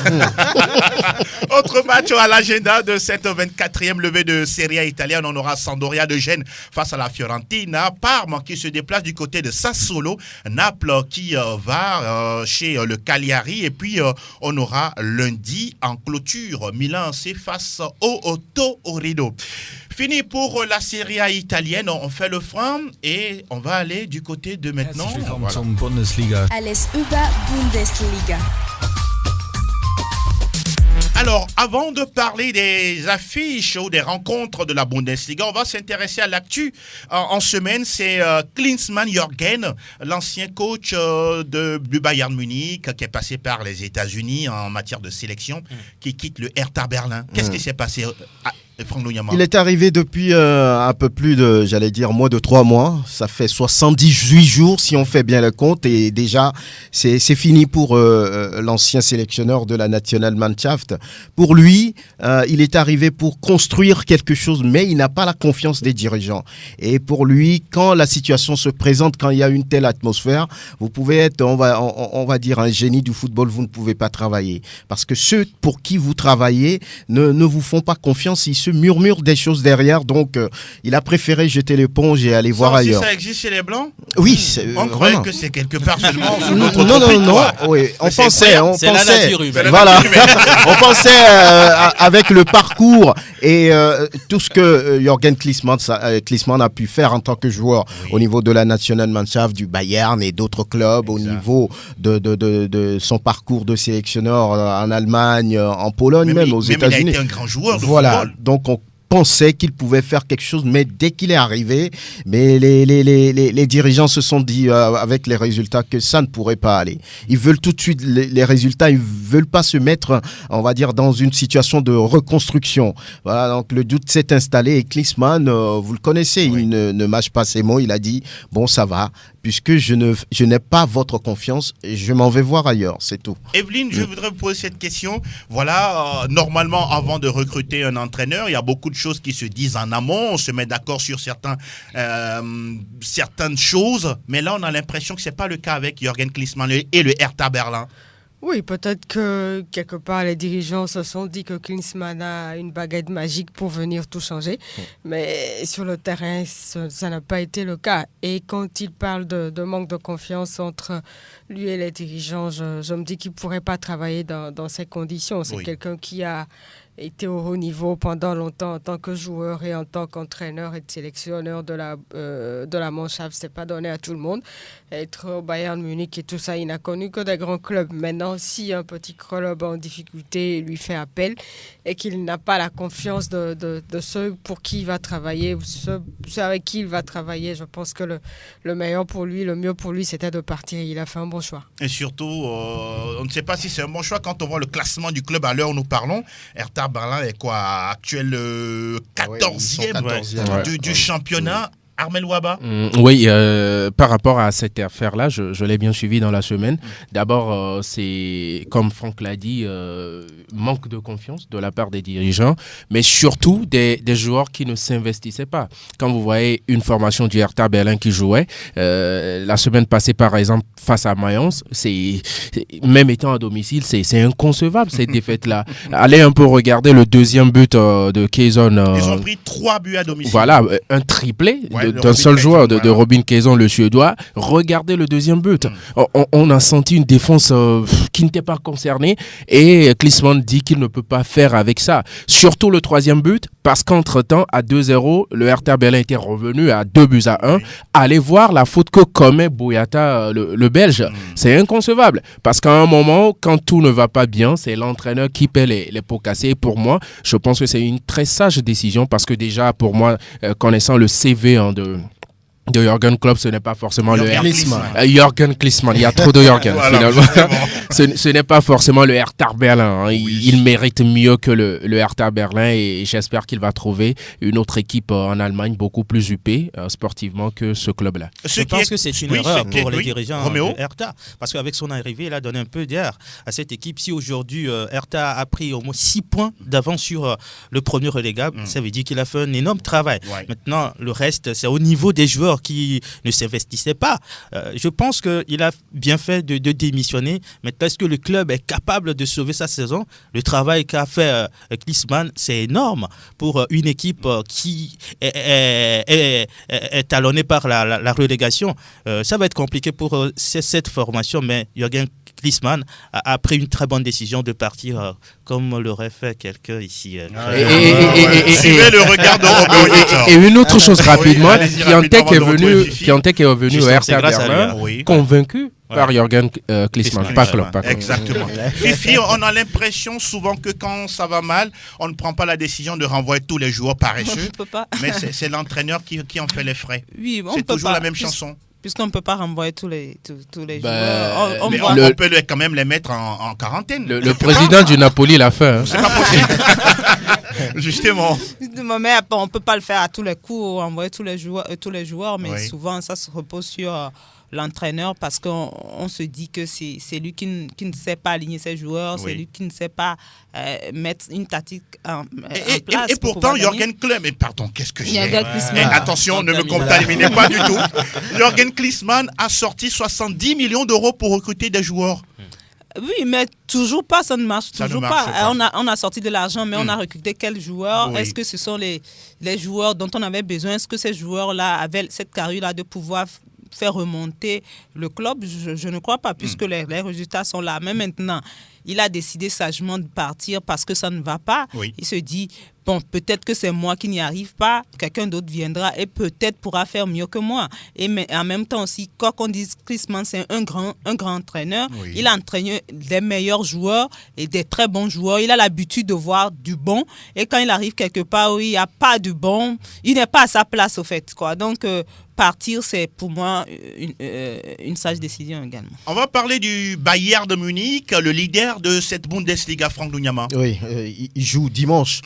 S2: Autre match à l'agenda de cette 24e levée de Serie A italienne. On aura Sampdoria de Gênes face à la Fiorentina. Parme qui se déplace du côté de Sassuolo. Naples qui va chez le Cagliari. Et puis on aura lundi en clôture Milan AC face au Torino. Fini pour la Serie A italienne. On fait le frein et on va aller du côté de maintenant.
S9: Voilà. Alles über Bundesliga.
S2: Alors, avant de parler des affiches ou des rencontres de la Bundesliga, on va s'intéresser à l'actu en semaine. C'est Klinsmann Jürgen, l'ancien coach du Bayern Munich, qui est passé par les États-Unis en matière de sélection, qui quitte le Hertha Berlin. Qu'est-ce qui s'est passé Franck Lugnama?
S5: Il est arrivé depuis un peu plus de, j'allais dire, moins de 3 mois. Ça fait 78 jours si on fait bien le compte. Et déjà, c'est fini pour l'ancien sélectionneur de la Nationalmannschaft. Pour lui, il est arrivé pour construire quelque chose, mais il n'a pas la confiance des dirigeants. Et pour lui, quand la situation se présente, quand il y a une telle atmosphère, vous pouvez être, on va dire, un génie du football, vous ne pouvez pas travailler. Parce que ceux pour qui vous travaillez ne vous font pas confiance, ils se murmure des choses derrière, donc il a préféré jeter l'éponge et aller voir ailleurs.
S2: Ça existe chez les Blancs?
S5: Oui,
S2: on croyait que c'est quelque part seulement.
S5: Non. Oui, on pensait.
S4: La nature humaine.
S5: Voilà, on pensait avec le parcours et tout ce que Jürgen Klinsmann a pu faire en tant que joueur au niveau de la Nationalmannschaft, du Bayern et d'autres clubs, au niveau de son parcours de sélectionneur en Allemagne, en Pologne, même aux États-Unis.
S2: Il a été un grand joueur de
S5: voilà,
S2: football.
S5: donc on pensait qu'il pouvait faire quelque chose, mais dès qu'il est arrivé, mais les dirigeants se sont dit avec les résultats que ça ne pourrait pas aller. Ils veulent tout de suite les résultats, ils veulent pas se mettre, on va dire, dans une situation de reconstruction. Voilà, donc le doute s'est installé et Klinsmann, vous le connaissez, il ne mâche pas ses mots, il a dit bon ça va, puisque je n'ai pas votre confiance, je m'en vais voir ailleurs, c'est tout.
S2: Evelyne, je voudrais vous poser cette question. Voilà, normalement, avant de recruter un entraîneur, il y a beaucoup de choses qui se disent en amont, on se met d'accord sur certaines choses, mais là, on a l'impression que ce n'est pas le cas avec Jürgen Klinsmann et le Hertha Berlin.
S6: Oui, peut-être que quelque part les dirigeants se sont dit que Klinsmann a une baguette magique pour venir tout changer, mais sur le terrain, ça n'a pas été le cas. Et quand il parle de manque de confiance entre lui et les dirigeants, je me dis qu'il ne pourrait pas travailler dans ces conditions. C'est quelqu'un qui a été au haut niveau pendant longtemps en tant que joueur et en tant qu'entraîneur et sélectionneur de la Mannschaft. C'est pas donné à tout le monde. Être au Bayern Munich et tout ça, il n'a connu que des grands clubs. Maintenant, si un petit club en difficulté lui fait appel et qu'il n'a pas la confiance de ceux pour qui il va travailler, ou ceux avec qui il va travailler, je pense que le meilleur pour lui, le mieux pour lui, c'était de partir. Il a fait un bon choix.
S2: Et surtout, on ne sait pas si c'est un bon choix quand on voit le classement du club à l'heure où nous parlons. Hertha Berlin est actuel 14e du championnat. Armel Ouaba.
S7: Oui, par rapport à cette affaire-là, je l'ai bien suivi dans la semaine. D'abord, c'est, comme Franck l'a dit, manque de confiance de la part des dirigeants, mais surtout des joueurs qui ne s'investissaient pas. Quand vous voyez une formation du Hertha Berlin qui jouait, la semaine passée, par exemple, face à Mayence, même étant à domicile, c'est inconcevable cette défaite-là. Allez un peu regarder le deuxième but de Quaison.
S2: Ils ont pris 3 buts à domicile.
S7: Voilà, un triplé d'un seul joueur de Robin Quaison, le Suédois. Regardez le deuxième but. On a senti une défense qui n'était pas concernée et Klinsmann dit qu'il ne peut pas faire avec ça. Surtout le troisième but, parce qu'entre-temps, à 2-0, le Hertha Berlin était revenu à 2-1. Allez voir la faute que commet Boyata, le Belge. C'est inconcevable. Parce qu'à un moment, quand tout ne va pas bien, c'est l'entraîneur qui paie les pots cassés. Et pour moi, je pense que c'est une très sage décision parce que déjà, pour moi, connaissant le CV de Jürgen Klopp, ce n'est pas forcément Jürgen Klinsmann. Il y a trop de Jürgen, finalement. Ce n'est pas forcément le Hertha Berlin. Il mérite mieux que le Hertha Berlin et j'espère qu'il va trouver une autre équipe en Allemagne beaucoup plus huppée sportivement que ce club-là.
S4: Je pense que c'est une erreur pour les dirigeants de Hertha parce qu'avec son arrivée, il a donné un peu d'air à cette équipe. Si aujourd'hui Hertha a pris au moins 6 points d'avance sur le premier relégable, ça veut dire qu'il a fait un énorme travail. Maintenant, le reste, c'est au niveau des joueurs qui ne s'investissaient pas. Je pense qu'il a bien fait de démissionner. Maintenant, est-ce que le club est capable de sauver sa saison? Le travail qu'a fait Klinsmann, c'est énorme pour une équipe qui est talonnée par la relégation. Ça va être compliqué pour cette formation, mais Jürgen Klinsmann a pris une très bonne décision de partir comme l'aurait fait quelqu'un ici.
S2: Suivez le regard de Robert.
S7: Et une autre chose rapidement, Piatek est revenu au Hertha Berlin convaincu par Jürgen Klinsmann, pas Klopp.
S2: Exactement. Fifi, on a l'impression souvent que quand ça va mal, on ne prend pas la décision de renvoyer tous les joueurs paresseux. Mais c'est l'entraîneur qui en fait les frais.
S3: Oui,
S2: c'est toujours la même chanson.
S3: Puisqu'on ne peut pas renvoyer tous les
S2: joueurs. On peut quand même les mettre en quarantaine.
S7: Le président du Napoli l'a fait. Hein.
S2: C'est pas possible. Justement.
S3: Mais on ne peut pas le faire à tous les coups, renvoyer tous les joueurs, mais souvent ça se repose sur l'entraîneur parce qu'on se dit que c'est lui qui ne sait pas aligner ses joueurs, c'est lui qui ne sait pas mettre une tactique en place.
S2: Et pourtant, Jürgen Klopp, qu'est-ce que j'ai attention, ne me contaminez pas du tout. Jürgen Klinsmann a sorti 70 millions d'euros pour recruter des joueurs.
S3: Oui, mais toujours pas, ça ne marche toujours pas. On a sorti de l'argent, mais on a recruté quels joueurs? Est-ce que ce sont les joueurs dont on avait besoin? Est-ce que ces joueurs-là avaient cette carrure-là de pouvoir faire remonter le club? Je ne crois pas, puisque les résultats sont là. Mais maintenant, il a décidé sagement de partir parce que ça ne va pas. Il se dit, bon, peut-être que c'est moi qui n'y arrive pas, quelqu'un d'autre viendra et peut-être pourra faire mieux que moi. Mais en même temps aussi, quoi qu'on dise, Klinsmann, c'est un grand entraîneur. Il a entraîné des meilleurs joueurs et des très bons joueurs. Il a l'habitude de voir du bon. Et quand il arrive quelque part où il n'y a pas du bon, il n'est pas à sa place, au fait. Donc, partir, c'est pour moi une sage décision également.
S2: On va parler du Bayern de Munich, le leader de cette Bundesliga, Franck Lunyama.
S5: Oui, il joue dimanche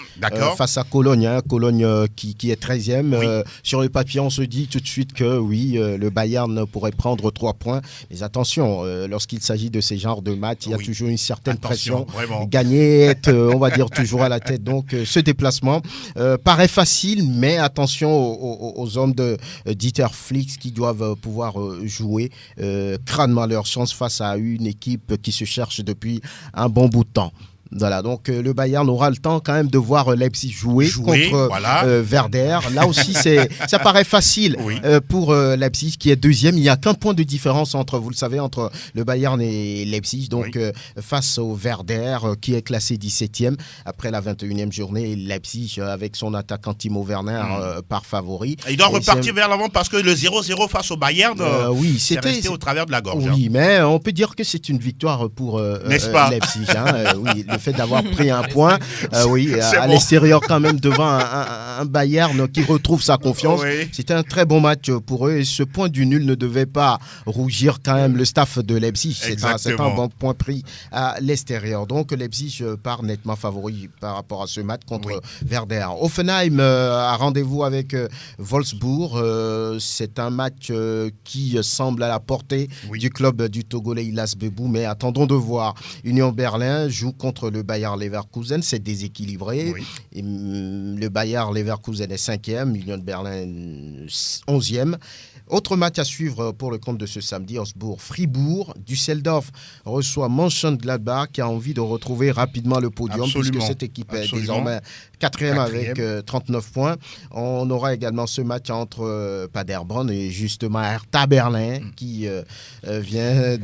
S5: face à Cologne. Cologne qui est 13e. Sur le papier, on se dit tout de suite que le Bayern pourrait prendre 3 points. Mais attention, lorsqu'il s'agit de ces genres de matchs, il y a toujours une certaine pression. Vraiment. Gagner, être, on va dire, toujours à la tête. Donc, ce déplacement paraît facile, mais attention aux hommes de Dieter Flick qui doivent pouvoir jouer crânement leur chance face à une équipe qui se cherche depuis un bon bout de temps. Voilà, donc le Bayern aura le temps quand même de voir Leipzig jouer contre Werder. Là aussi, ça paraît facile pour Leipzig qui est 2e. Il n'y a qu'un point de différence entre le Bayern et Leipzig. Donc face au Werder qui est classé 17e après la 21e journée. Leipzig avec son attaquant Timo Werner par favori.
S2: Il doit repartir vers l'avant parce que le 0-0 face au Bayern, c'est resté au travers de la gorge.
S5: Oui, mais on peut dire que c'est une victoire pour Leipzig. Oui, le fait d'avoir pris un point, à l'extérieur quand même devant un Bayern qui retrouve sa confiance. Oui. C'était un très bon match pour eux et ce point du nul ne devait pas rougir quand même le staff de Leipzig. C'est un bon point pris à l'extérieur. Donc Leipzig part nettement favori par rapport à ce match contre Werder. Hoffenheim a rendez-vous avec Wolfsburg. C'est un match qui semble à la portée du club du Togolais Illas Bebou, mais attendons de voir. Union Berlin joue contre le Bayer Leverkusen, c'est déséquilibré. Et, le Bayer Leverkusen est 5e, Union Berlin 11e. Autre match à suivre pour le compte de ce samedi, Fribourg. Düsseldorf reçoit Mönchengladbach qui a envie de retrouver rapidement le podium puisque cette équipe est désormais 4e avec 39 points. On aura également ce match entre Paderborn et justement Hertha Berlin qui vient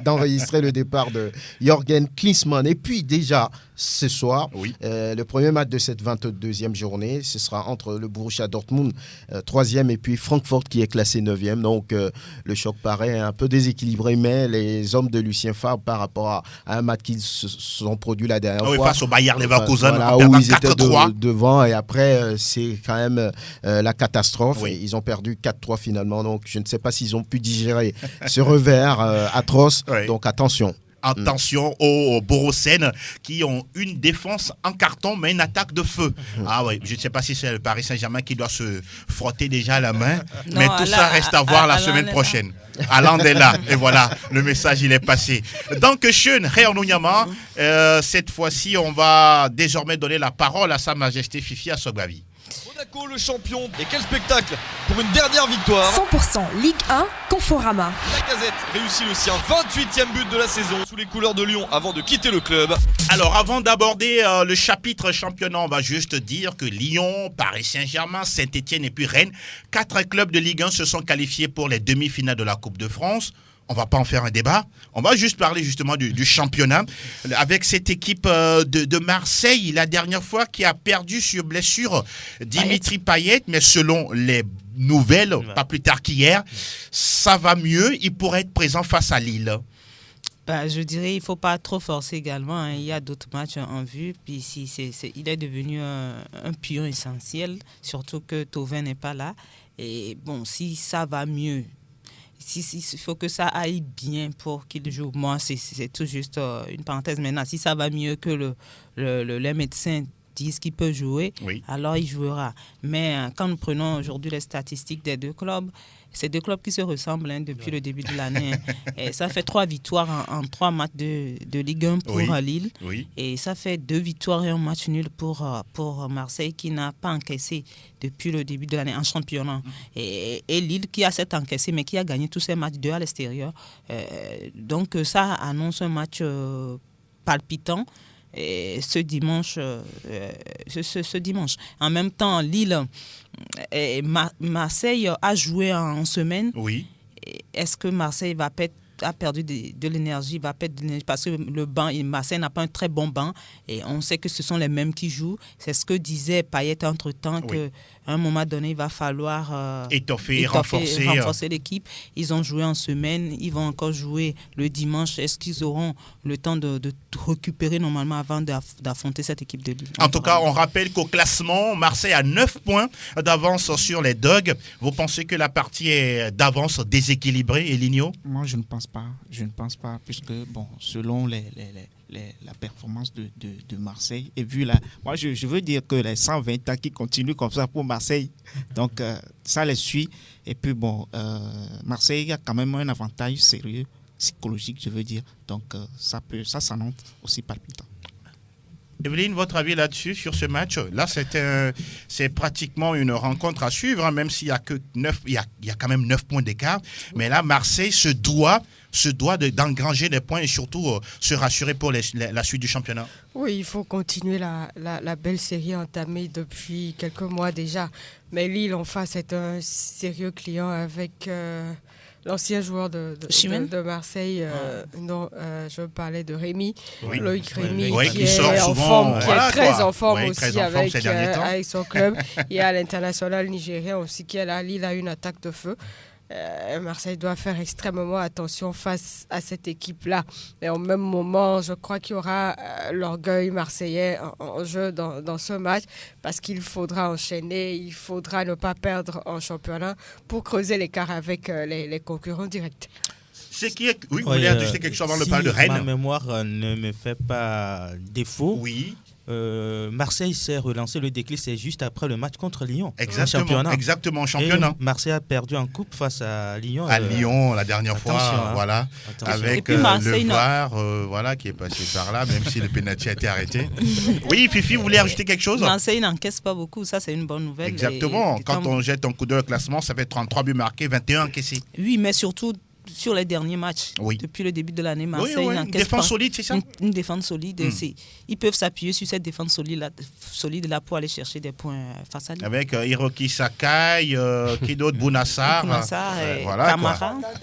S5: d'enregistrer le départ de Jürgen Klinsmann. Et puis déjà ce soir, le premier match de cette 22e journée, ce sera entre le Borussia Dortmund 3e et puis Francfort qui est classé 9e. Donc le choc paraît un peu déséquilibré, mais les hommes de Lucien Favre par rapport à un match qu'ils se sont produits la dernière fois.
S2: Face au Bayer Leverkusen,
S5: où ils étaient devant et après c'est quand même la catastrophe. Et ils ont perdu 4-3 finalement. Donc je ne sais pas s'ils ont pu digérer ce revers atroce. Donc attention.
S2: Attention aux Borossènes qui ont une défense en carton mais une attaque de feu. Je ne sais pas si c'est le Paris Saint-Germain qui doit se frotter déjà la main, mais tout ça reste à voir la semaine prochaine. Haaland est là et voilà, le message il est passé. Donc schön, Herr Nunyama, cette fois-ci on va désormais donner la parole à Sa Majesté Fifi Assogbavi.
S10: Monaco le champion, et quel spectacle pour une dernière victoire.
S9: 100% Ligue 1, Conforama.
S10: Lacazette réussit le sien 28e but de la saison sous les couleurs de Lyon avant de quitter le club.
S2: Alors avant d'aborder le chapitre championnat, on va juste dire que Lyon, Paris Saint-Germain, Saint-Etienne et puis Rennes, 4 clubs de Ligue 1 se sont qualifiés pour les demi-finales de la Coupe de France. On ne va pas en faire un débat. On va juste parler justement du championnat avec cette équipe de Marseille, la dernière fois qui a perdu sur blessure Dimitri Payet, mais selon les nouvelles, pas plus tard qu'hier, ça va mieux. Il pourrait être présent face à Lille.
S3: Je dirais qu'il ne faut pas trop forcer également. Il y a d'autres matchs en vue. Puis il est devenu un pion essentiel, surtout que Thauvin n'est pas là. Et bon, si ça va mieux, il faut que ça aille bien pour qu'il joue. Moi, c'est tout juste une parenthèse. Maintenant, si ça va mieux que les médecins disent qu'il peut jouer, alors il jouera. Mais quand nous prenons aujourd'hui les statistiques des deux clubs, c'est deux clubs qui se ressemblent depuis le début de l'année. Et ça fait 3 victoires en 3 matchs de Ligue 1 pour Lille. Et ça fait 2 victoires et un match nul pour Marseille qui n'a pas encaissé depuis le début de l'année en championnat. Et Lille qui a 7 encaissés mais qui a gagné tous ses matchs 2 à l'extérieur. Donc ça annonce un match palpitant. Et ce dimanche. En même temps, Lille et Marseille a joué en semaine. Est-ce que Marseille a perdu de l'énergie, va perdre de l'énergie parce que le banc, Marseille n'a pas un très bon banc et on sait que ce sont les mêmes qui jouent. C'est ce que disait Payet entre-temps, qu'à un moment donné, il va falloir renforcer l'équipe. Ils ont joué en semaine, ils vont encore jouer le dimanche. Est-ce qu'ils auront le temps de récupérer normalement avant d'affronter cette équipe de Lille?
S2: En tout cas, on rappelle qu'au classement, Marseille a 9 points d'avance sur les Dogs. Vous pensez que la partie est d'avance déséquilibrée, Elinho?
S1: Moi, je ne pense pas, puisque, selon la performance de Marseille, et vu moi, je veux dire que les 120 ans qui continuent comme ça pour Marseille, donc ça les suit. Et puis, Marseille a quand même un avantage sérieux, psychologique, je veux dire. Donc, ça s'annonce aussi palpitant.
S2: Evelyne, votre avis là-dessus, sur ce match? Là, c'est pratiquement une rencontre à suivre, même s'il y a que 9, il y a quand même 9 points d'écart. Mais là, Marseille se doit d'engranger des points et surtout se rassurer pour la suite du championnat.
S6: Oui, il faut continuer la belle série entamée depuis quelques mois déjà. Mais Lille, en face, est un sérieux client avec l'ancien joueur de Marseille, je parlais de Rémi, Loïc Rémi, qui est en forme, qui est très en forme aussi avec son club. Il y a l'international nigérien aussi qui est là. Lille a une attaque de feu. Marseille doit faire extrêmement attention face à cette équipe-là. Et au même moment, je crois qu'il y aura l'orgueil marseillais en jeu dans ce match parce qu'il faudra enchaîner, il faudra ne pas perdre en championnat pour creuser l'écart avec les concurrents directs.
S2: Oui, vous voulez ajouter quelque chose avant le parler de Rennes?
S4: Ma mémoire ne me fait pas défaut.
S2: Oui.
S4: Marseille s'est relancé, le déclic c'est juste après le match contre Lyon.
S2: Exactement, en championnat.
S4: Et Marseille a perdu en coupe face à Lyon.
S2: À Lyon, la dernière fois, voilà. Avec le VAR qui est passé par là, même si le pénalty a été arrêté. Oui, Fifi, vous voulez ajouter quelque chose?
S3: Marseille n'encaisse pas beaucoup, ça c'est une bonne nouvelle.
S2: Exactement, quand on jette un coup d'œil au classement, ça fait 33 buts marqués, 21 encaissés.
S3: Oui, mais surtout sur les derniers matchs, depuis le début de l'année, Marseille n'encaisse pas.
S2: Une défense solide, c'est ça?
S3: Une défense solide. Ils peuvent s'appuyer sur cette défense solide là pour aller chercher des points face à lui.
S2: Avec Hiroki Sakai, qui d'autre, Bounassar,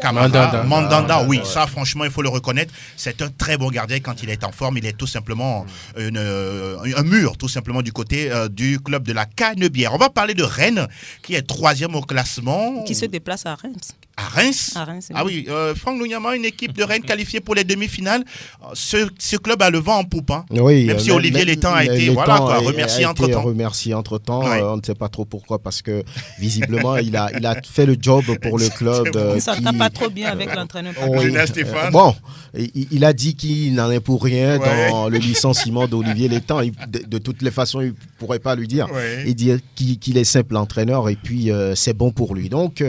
S3: Kamara.
S2: Mandanda, oui, ça franchement il faut le reconnaître. C'est un très bon gardien quand il est en forme. Il est tout simplement un mur, tout simplement du côté du club de la Canebière. On va parler de Rennes, qui est 3e au classement.
S3: Qui se déplace à Reims.
S2: À Reims? Oui, Franck Lougnama, une équipe de Rennes qualifiée pour les demi-finales. Ce club a le vent en poupe.
S5: Oui,
S2: même si Olivier Létang a été remercié entre-temps. On ne sait pas trop pourquoi, parce que visiblement, il a fait le job pour le club.
S3: Il ne s'entend pas trop bien avec l'entraîneur.
S2: Stéphane.
S5: Il a dit qu'il n'en est pour rien dans le licenciement d'Olivier Létang. De toutes les façons, il ne pourrait pas lui dire. Il dit qu'il est simple entraîneur et puis c'est bon pour lui. Donc,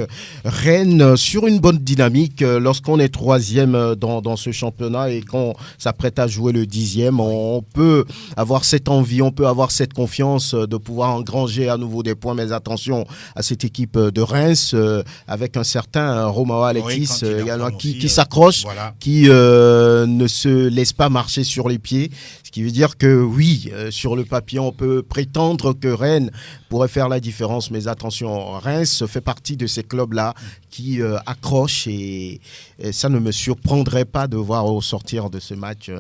S5: Rennes, sur une bonne dynamique, lorsqu'on est 3e dans ce championnat et qu'on s'apprête à jouer le 10e, on peut avoir cette envie, on peut avoir cette confiance de pouvoir engranger à nouveau des points. Mais attention à cette équipe de Reims avec un certain Romao Alexis qui s'accroche, qui ne se laisse pas marcher sur les pieds. Ce qui veut dire que oui, sur le papier, on peut prétendre que Rennes pourrait faire la différence. Mais attention, Reims fait partie de ces clubs-là qui accrochent et ça ne me surprendrait pas de voir au sortir de ce match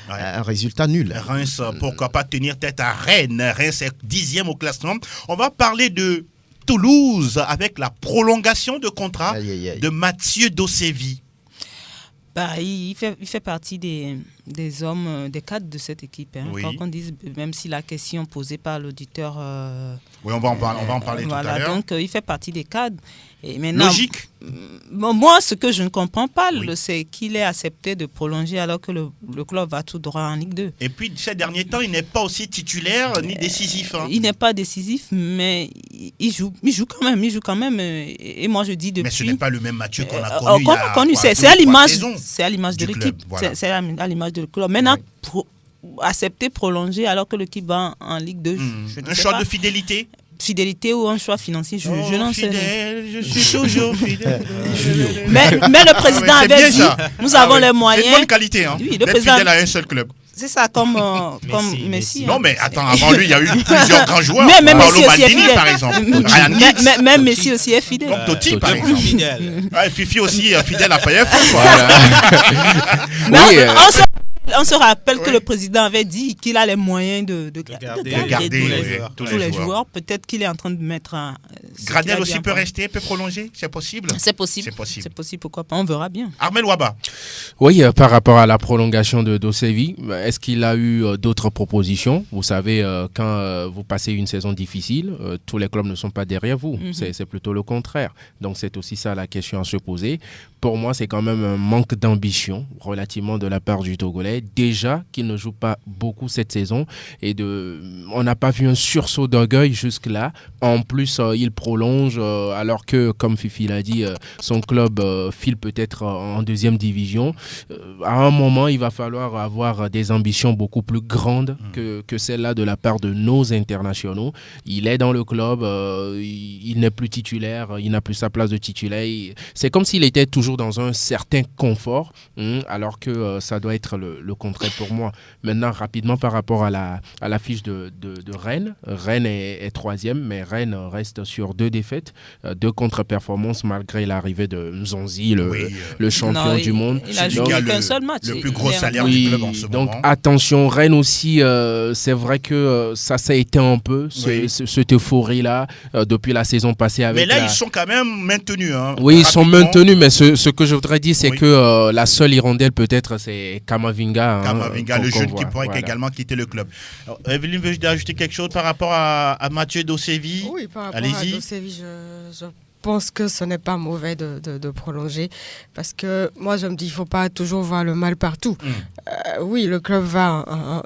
S5: un résultat nul.
S2: Reims, pourquoi pas tenir tête à Rennes? Reims est 10e au classement. On va parler de Toulouse avec la prolongation de contrat de Mathieu Dosevi.
S3: Il fait partie des hommes, des cadres de cette équipe. Quand on dit, même si la question posée par l'auditeur...
S2: on va en parler tout à l'heure.
S3: Donc, il fait partie des cadres. Et maintenant,
S2: logique.
S3: Moi, ce que je ne comprends pas, c'est qu'il ait accepté de prolonger alors que le club va tout droit en Ligue 2.
S2: Et puis, ces derniers temps, il n'est pas aussi titulaire ni décisif.
S3: Il n'est pas décisif, mais il joue quand même. Et moi, je dis depuis...
S2: Mais ce n'est pas le même Mathieu qu'on a connu.
S3: C'est à l'image de l'équipe. C'est à l'image de le club. Maintenant, pour accepter prolonger alors que l'équipe va en Ligue 2,
S2: un choix de fidélité
S3: ou un choix financier, je n'en sais rien.
S2: Je suis toujours fidèle.
S3: mais le président avait dit, nous avons les moyens.
S2: C'est une bonne qualité, d'être fidèle à un seul club.
S3: C'est ça, comme Messi.
S2: Non, mais attends, avant lui, il y a eu plusieurs grands joueurs.
S3: Mais Messi aussi est fidèle.
S2: Par exemple.
S3: Même Messi aussi est fidèle.
S2: Donc Totti, par exemple. Fifi aussi fidèle à Payet.
S3: On se rappelle que le président avait dit qu'il a les moyens de
S2: garder
S3: tous les joueurs. Peut-être qu'il est en train de mettre un...
S2: Gradel aussi peut rester, peut prolonger. C'est possible.
S3: C'est possible, pourquoi pas. On verra bien.
S2: Armel Waba.
S7: Oui, par rapport à la prolongation de Dosevi, est-ce qu'il a eu d'autres propositions? Vous savez, quand vous passez une saison difficile, tous les clubs ne sont pas derrière vous. C'est plutôt le contraire. Donc c'est aussi ça la question à se poser. Pour moi, c'est quand même un manque d'ambition relativement de la part du Togolais. Déjà qu'il ne joue pas beaucoup cette saison et on n'a pas vu un sursaut d'orgueil jusque-là. En plus, il prolonge alors que, comme Fifi l'a dit, son club file peut-être en deuxième division. À un moment, il va falloir avoir des ambitions beaucoup plus grandes que celles-là de la part de nos internationaux. Il est dans le club, il n'est plus titulaire, il n'a plus sa place de titulaire. C'est comme s'il était toujours dans un certain confort, alors que ça doit être le contraire pour moi. Maintenant, rapidement par rapport à la fiche de Rennes. Rennes est 3e, mais Rennes reste sur sur 2 défaites, 2 contre-performances malgré l'arrivée de Nzonzi, le champion du monde.
S3: Il a joué qu'un seul match.
S2: Le plus gros salaire du club en ce moment.
S7: Donc attention, Rennes aussi, c'est vrai que ça a été un peu, cette euphorie-là, depuis la saison passée. Avec
S2: mais là, ils sont quand même maintenus.
S7: Oui, ils sont maintenus, mais ce que je voudrais dire, c'est que la seule hirondelle, peut-être, c'est Kamavinga.
S2: Kamavinga, le jeune qui pourrait également quitter le club. Alors, Evelyne, veux-tu ajouter quelque chose par rapport à Mathieu Dosevi?
S6: Oui, par rapport à Dosevi, je pense que ce n'est pas mauvais de prolonger, parce que moi je me dis il ne faut pas toujours voir le mal partout. Oui, le club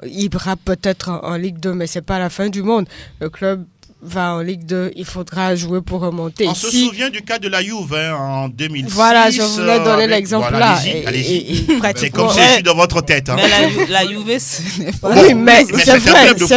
S6: il ira peut-être en Ligue 2, mais ce n'est pas la fin du monde. Le club va en Ligue 2, il faudra jouer pour remonter.
S2: On se souvient du cas de la Juve en 2006.
S6: Voilà, je voulais donner l'exemple là.
S2: Allez-y. C'est comme si je suis dans votre tête.
S3: Mais la Juve, ce n'est pas...
S6: Oui, mais c'est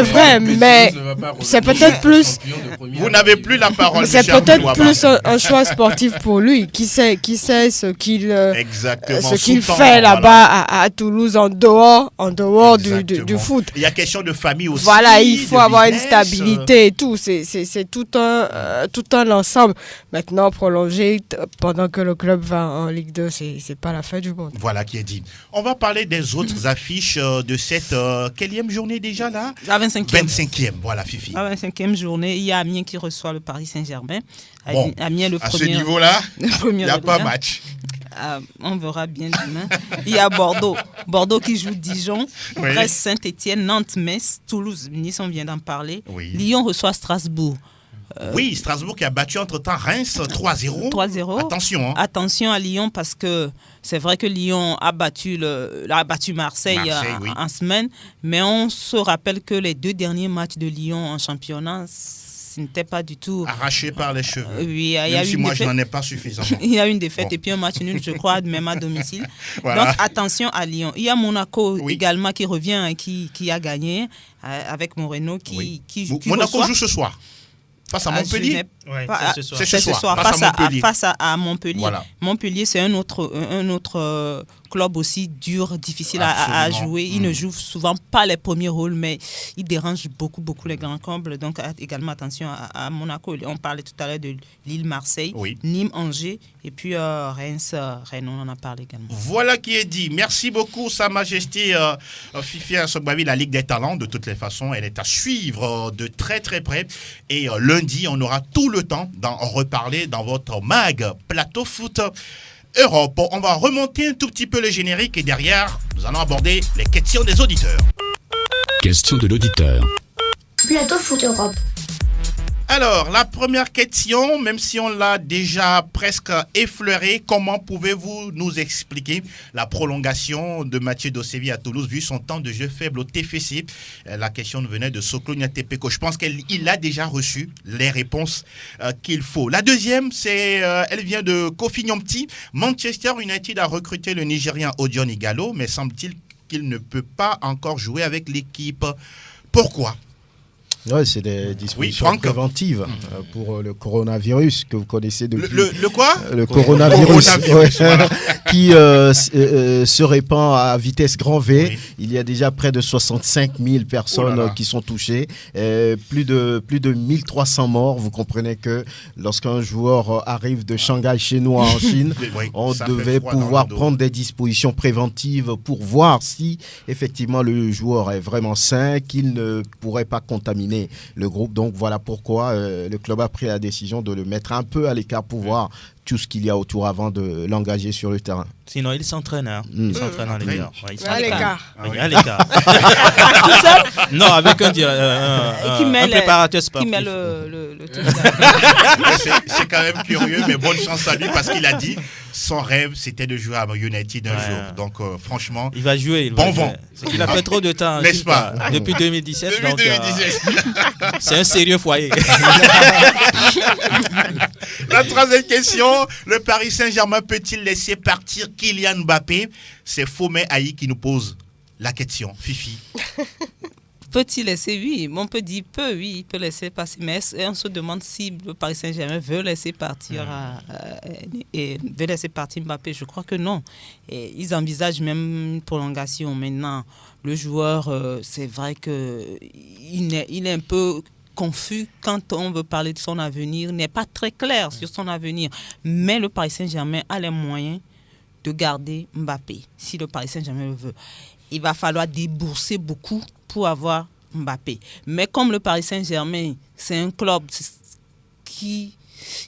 S6: vrai, mais c'est peut-être plus...
S2: Vous n'avez plus la parole.
S6: C'est peut-être plus un choix sportif pour lui, qui sait ce qu'il fait là-bas à Toulouse en dehors du foot.
S2: Il y a question de famille aussi.
S6: Voilà, il faut avoir une stabilité et tout. C'est tout un ensemble. Maintenant, prolonger pendant que le club va en Ligue 2, c'est pas la fin du monde.
S2: Voilà qui est dit. On va parler des autres affiches de cette quelle journée déjà là?
S3: La 25e.
S2: 25e, voilà Fifi.
S3: La 25e journée, il y a Amiens qui reçoit le Paris Saint-Germain.
S2: Bon,
S3: Amiens, le
S2: à
S3: premier,
S2: ce niveau-là, il n'y a pas match.
S3: On verra bien demain. Il y a Bordeaux. Bordeaux qui joue Dijon, Brest, Saint-Etienne, Nantes, Metz, Toulouse, Nice, on vient d'en parler. Oui. Lyon reçoit Strasbourg.
S2: Oui, Strasbourg qui a battu entre-temps Reims 3-0.
S3: 3-0.
S2: Attention.
S3: Attention à Lyon parce que c'est vrai que Lyon a battu Marseille en semaine. Mais on se rappelle que les 2 derniers matchs de Lyon en championnat, ce n'était pas du tout...
S2: Arraché par les cheveux.
S3: Oui,
S2: même si moi, je n'en ai pas suffisamment.
S3: Il y a une défaite et puis un match nul, je crois, même à domicile. Voilà. Donc, attention à Lyon. Il y a Monaco également qui revient, qui a gagné avec Moreno.
S2: Monaco joue ce soir. Face à Montpellier.
S3: C'est ce soir. Face à Montpellier. Voilà. Montpellier, c'est un autre club aussi dur, difficile à jouer. Il ne joue souvent pas les premiers rôles, mais il dérange beaucoup les grands clubs. Donc, également attention à Monaco. On parlait tout à l'heure de Lille, Marseille, Nîmes, Angers, et puis Rennes, on en a parlé également.
S2: Voilà qui est dit. Merci beaucoup, Sa Majesté Fifi Asogbavi, la Ligue des Talents. De toutes les façons, elle est à suivre de très très près. Et lundi, on aura tout le temps d'en reparler dans votre mag Plateau Foot Europe. On va remonter un tout petit peu le générique et derrière, nous allons aborder les questions des auditeurs.
S11: Question de l'auditeur.
S12: Plateau Foot Europe.
S2: Alors, la première question, même si on l'a déjà presque effleurée, comment pouvez-vous nous expliquer la prolongation de Mathieu Dosevi à Toulouse vu son temps de jeu faible au TFC? La question nous venait de Soklonia Tepeko. Je pense qu'il a déjà reçu les réponses qu'il faut. La deuxième, elle vient de Kofi Nyomti. Manchester United a recruté le Nigérien Odion Ighalo, mais semble-t-il qu'il ne peut pas encore jouer avec l'équipe. Pourquoi?
S5: Oui, c'est des dispositions préventives pour le coronavirus que vous connaissez depuis.
S2: Le quoi?
S5: Le coronavirus voilà. Qui se répand à vitesse grand V. Oui. Il y a déjà près de 65 000 personnes qui sont touchées. Plus de 1300 morts. Vous comprenez que lorsqu'un joueur arrive de Shanghai chinois en Chine, on devait pouvoir prendre des dispositions préventives pour voir si effectivement le joueur est vraiment sain, qu'il ne pourrait pas contaminer le groupe. Donc voilà pourquoi le club a pris la décision de le mettre un peu à l'écart pour voir tout ce qu'il y a autour avant de l'engager sur le terrain.
S4: Sinon, il s'entraîne. Il s'entraîne à l'écart.
S6: À l'écart.
S4: À l'écart.
S3: Tout seul?
S4: Non, avec un préparateur sportif.
S3: Qui met le
S2: c'est quand même curieux, mais bonne chance à lui parce qu'il a dit son rêve, c'était de jouer à United un jour. Donc, franchement,
S4: il va jouer.
S2: Bon vent.
S4: C'est qu'il a fait trop de temps.
S2: N'est-ce pas?
S4: Depuis 2017. C'est un sérieux foyer.
S2: La troisième question, le Paris Saint-Germain peut-il laisser partir Kylian Mbappé? C'est Fomé Aïe qui nous pose la question. Fifi.
S3: Peut-il laisser? Oui, on peut dire il peut laisser passer. Mais on se demande si le Paris Saint-Germain veut laisser partir Mbappé. Je crois que non. Et ils envisagent même une prolongation. Maintenant, le joueur, c'est vrai qu'il est un peu confus quand on veut parler de son avenir, n'est pas très clair sur son avenir. Mais le Paris Saint-Germain a les moyens de garder Mbappé, si le Paris Saint-Germain le veut. Il va falloir débourser beaucoup pour avoir Mbappé. Mais comme le Paris Saint-Germain, c'est un club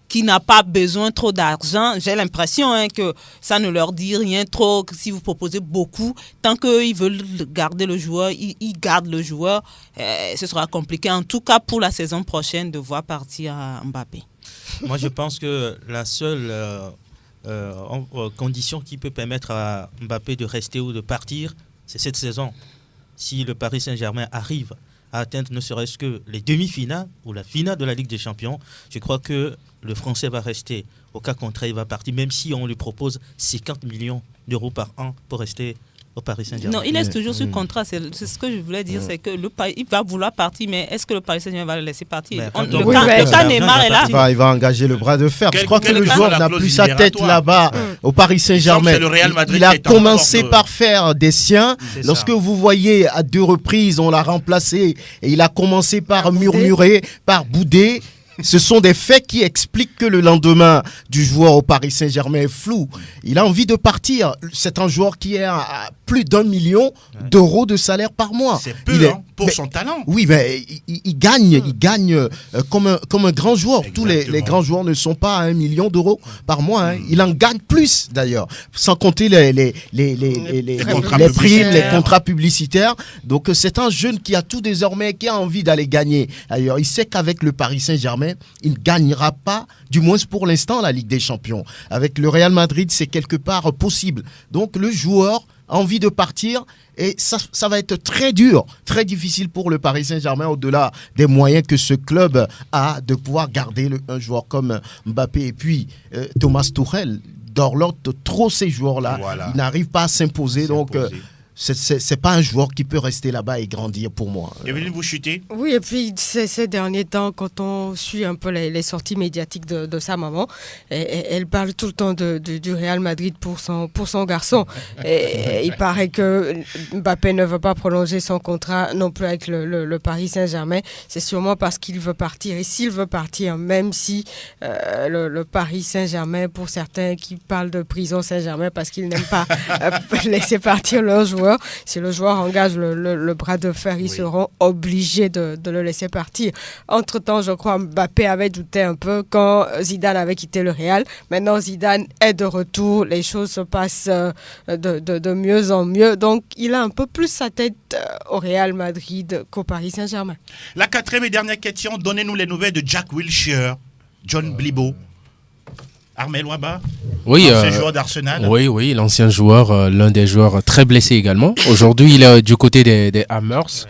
S3: qui n'a pas besoin trop d'argent, j'ai l'impression que ça ne leur dit rien trop. Que si vous proposez beaucoup, tant qu'ils veulent garder le joueur, ils gardent le joueur. Ce sera compliqué, en tout cas pour la saison prochaine, de voir partir Mbappé.
S4: Moi, je pense que la seule condition qui peut permettre à Mbappé de rester ou de partir, c'est cette saison. Si le Paris Saint-Germain arrive à atteindre ne serait-ce que les demi-finales ou la finale de la Ligue des Champions, je crois que le Français va rester. Au cas contraire, il va partir, même si on lui propose 50 millions d'euros par an pour rester au Paris Saint-Germain.
S3: Non, il reste toujours sur contrat. C'est ce que je voulais dire, c'est que il va vouloir partir, mais est-ce que le Paris Saint-Germain va le laisser partir? Le cas Neymar est là.
S5: Il va engager le bras de fer. Je crois que le joueur n'a plus sa tête là-bas au Paris Saint-Germain. Il a commencé par faire des siens. Lorsque vous voyez à 2 reprises, on l'a remplacé et il a commencé par murmurer, par bouder. Ce sont des faits qui expliquent que le lendemain du joueur au Paris Saint-Germain est flou. Il a envie de partir. C'est un joueur qui est à plus d'1 million d'euros de salaire par mois.
S2: C'est peu pour son talent.
S5: Oui, mais il gagne comme un grand joueur. Tous les grands joueurs ne sont pas à 1 million d'euros par mois. Il en gagne plus d'ailleurs, sans compter les primes, les contrats publicitaires. Donc c'est un jeune qui a tout désormais, qui a envie d'aller gagner ailleurs. Il sait qu'avec le Paris Saint-Germain, il ne gagnera pas, du moins pour l'instant, la Ligue des Champions. Avec le Real Madrid, c'est quelque part possible. Donc le joueur a envie de partir et ça va être très dur, très difficile pour le Paris Saint-Germain, au-delà des moyens que ce club a de pouvoir garder un joueur comme Mbappé. Et puis Thomas Tuchel dorlote trop ces joueurs-là. Voilà. Ils n'arrivent pas à s'imposer. Donc c'est pas un joueur qui peut rester là-bas et grandir pour moi.
S2: Evelyne, vous chutez?
S6: Oui, et puis ces derniers temps, quand on suit un peu les sorties médiatiques de sa maman, elle parle tout le temps du Real Madrid pour son garçon. Et il paraît que Mbappé ne veut pas prolonger son contrat non plus avec le Paris Saint-Germain. C'est sûrement parce qu'il veut partir. Et s'il veut partir, même si le Paris Saint-Germain, pour certains qui parlent de prison Saint-Germain parce qu'ils n'aiment pas laisser partir leur joueur, si le joueur engage le bras de fer, ils seront obligés de le laisser partir. Entre-temps, je crois Mbappé avait douté un peu quand Zidane avait quitté le Real. Maintenant, Zidane est de retour. Les choses se passent de mieux en mieux. Donc, il a un peu plus sa tête au Real Madrid qu'au Paris Saint-Germain.
S2: La 4e et dernière question, donnez-nous les nouvelles de Jack Wilshere, John Blibo. Armel Ouaba, l'ancien joueur d'Arsenal.
S7: Oui, l'ancien joueur, l'un des joueurs très blessé également. Aujourd'hui, il est du côté des Hammers,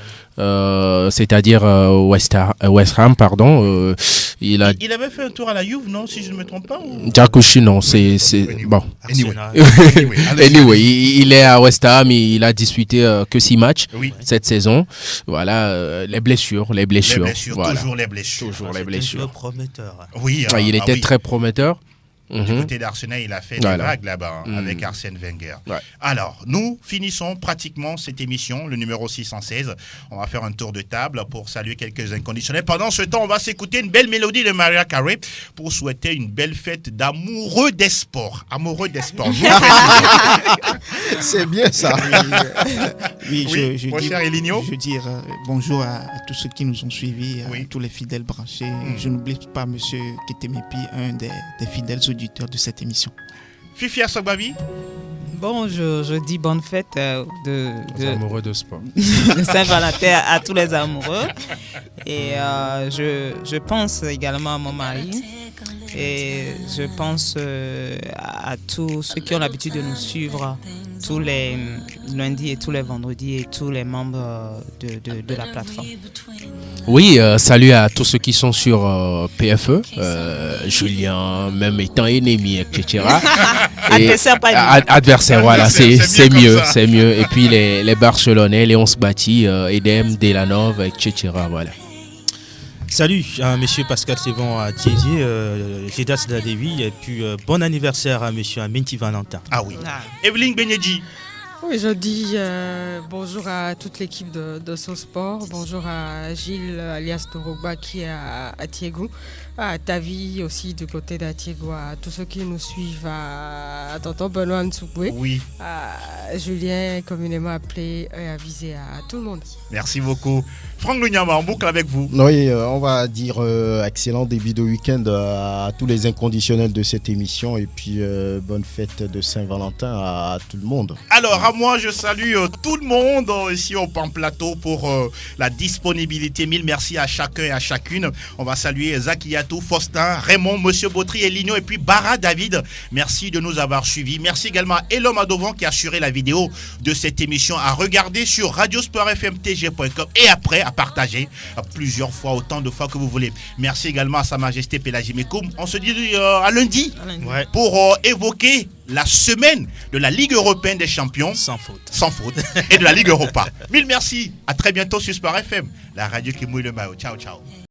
S7: c'est-à-dire West Ham, pardon.
S2: Il avait fait un tour à la Juve, non, si je ne me trompe pas
S7: Jack Wilshere, non, c'est bon. Anyway, il est à West Ham, il a disputé que 6 matchs cette saison. Voilà, les blessures. Voilà.
S2: Toujours les blessures.
S4: Toujours prometteur.
S2: Oui,
S7: il était très prometteur.
S2: Du côté d'Arsenal, il a fait des vagues là-bas avec Arsène Wenger. Ouais. Alors, nous finissons pratiquement cette émission, le numéro 616. On va faire un tour de table pour saluer quelques inconditionnels. Pendant ce temps, on va s'écouter une belle mélodie de Mariah Carey pour souhaiter une belle fête d'amoureux des sports. Amoureux des sports.
S5: C'est bien ça.
S1: Je dis bonjour à tous ceux qui nous ont suivis, à tous les fidèles branchés. Je n'oublie pas M. Ketemepi, un des fidèles auditeurs de cette émission.
S2: Fifi Assogbavi.
S3: Bon, je dis bonne fête
S7: aux amoureux de sport.
S3: de Saint-Valentin à tous les amoureux. Et je pense également à mon mari. Et je pense à tous ceux qui ont l'habitude de nous suivre tous les lundis et tous les vendredis et tous les membres de la plateforme.
S7: Oui, salut à tous ceux qui sont sur PFE, Julien, même étant ennemi, etc. Adversaire, voilà, c'est mieux. Et puis les Barcelonais, Léon Sbati, Edem, Delanov, etc. Voilà.
S4: Salut à monsieur Pascal Sévon à Thiésier, Gédas Dadevi, et puis bon anniversaire à monsieur Aminti Valentin.
S2: Ah oui. Evelyne Benedji.
S6: Oui, je dis bonjour à toute l'équipe de SoSport, bonjour à Gilles alias Toroba qui est à Tiégou, à Tavi aussi du côté d'Atiégou, à tous ceux qui nous suivent, à Tonton Benoît Nsoukwe,
S2: oui,
S6: à Julien communément appelé et avisé à tout le monde.
S2: Merci beaucoup. Franck Lunyama, en boucle avec vous.
S5: Oui, on va dire excellent début de week-end à tous les inconditionnels de cette émission et puis bonne fête de Saint-Valentin à tout le monde.
S2: Alors, à moi, je salue tout le monde ici au Pan Plateau pour la disponibilité. Mille merci à chacun et à chacune. On va saluer Zakiatou, Faustin, Raymond, Monsieur Bautry, Eligno et puis Bara David. Merci de nous avoir suivis. Merci également à Elom Adovan qui a assuré la vidéo de cette émission à regarder sur radiosportfmtg.com et après à partager plusieurs fois, autant de fois que vous voulez. Merci également à Sa Majesté Pélagie Mekoum. On se dit à lundi pour évoquer la semaine de la Ligue européenne des champions.
S4: Sans faute.
S2: Sans faute. Et de la Ligue Europa. Mille merci. À très bientôt sur Sport FM, la radio qui mouille le maillot. Ciao, ciao.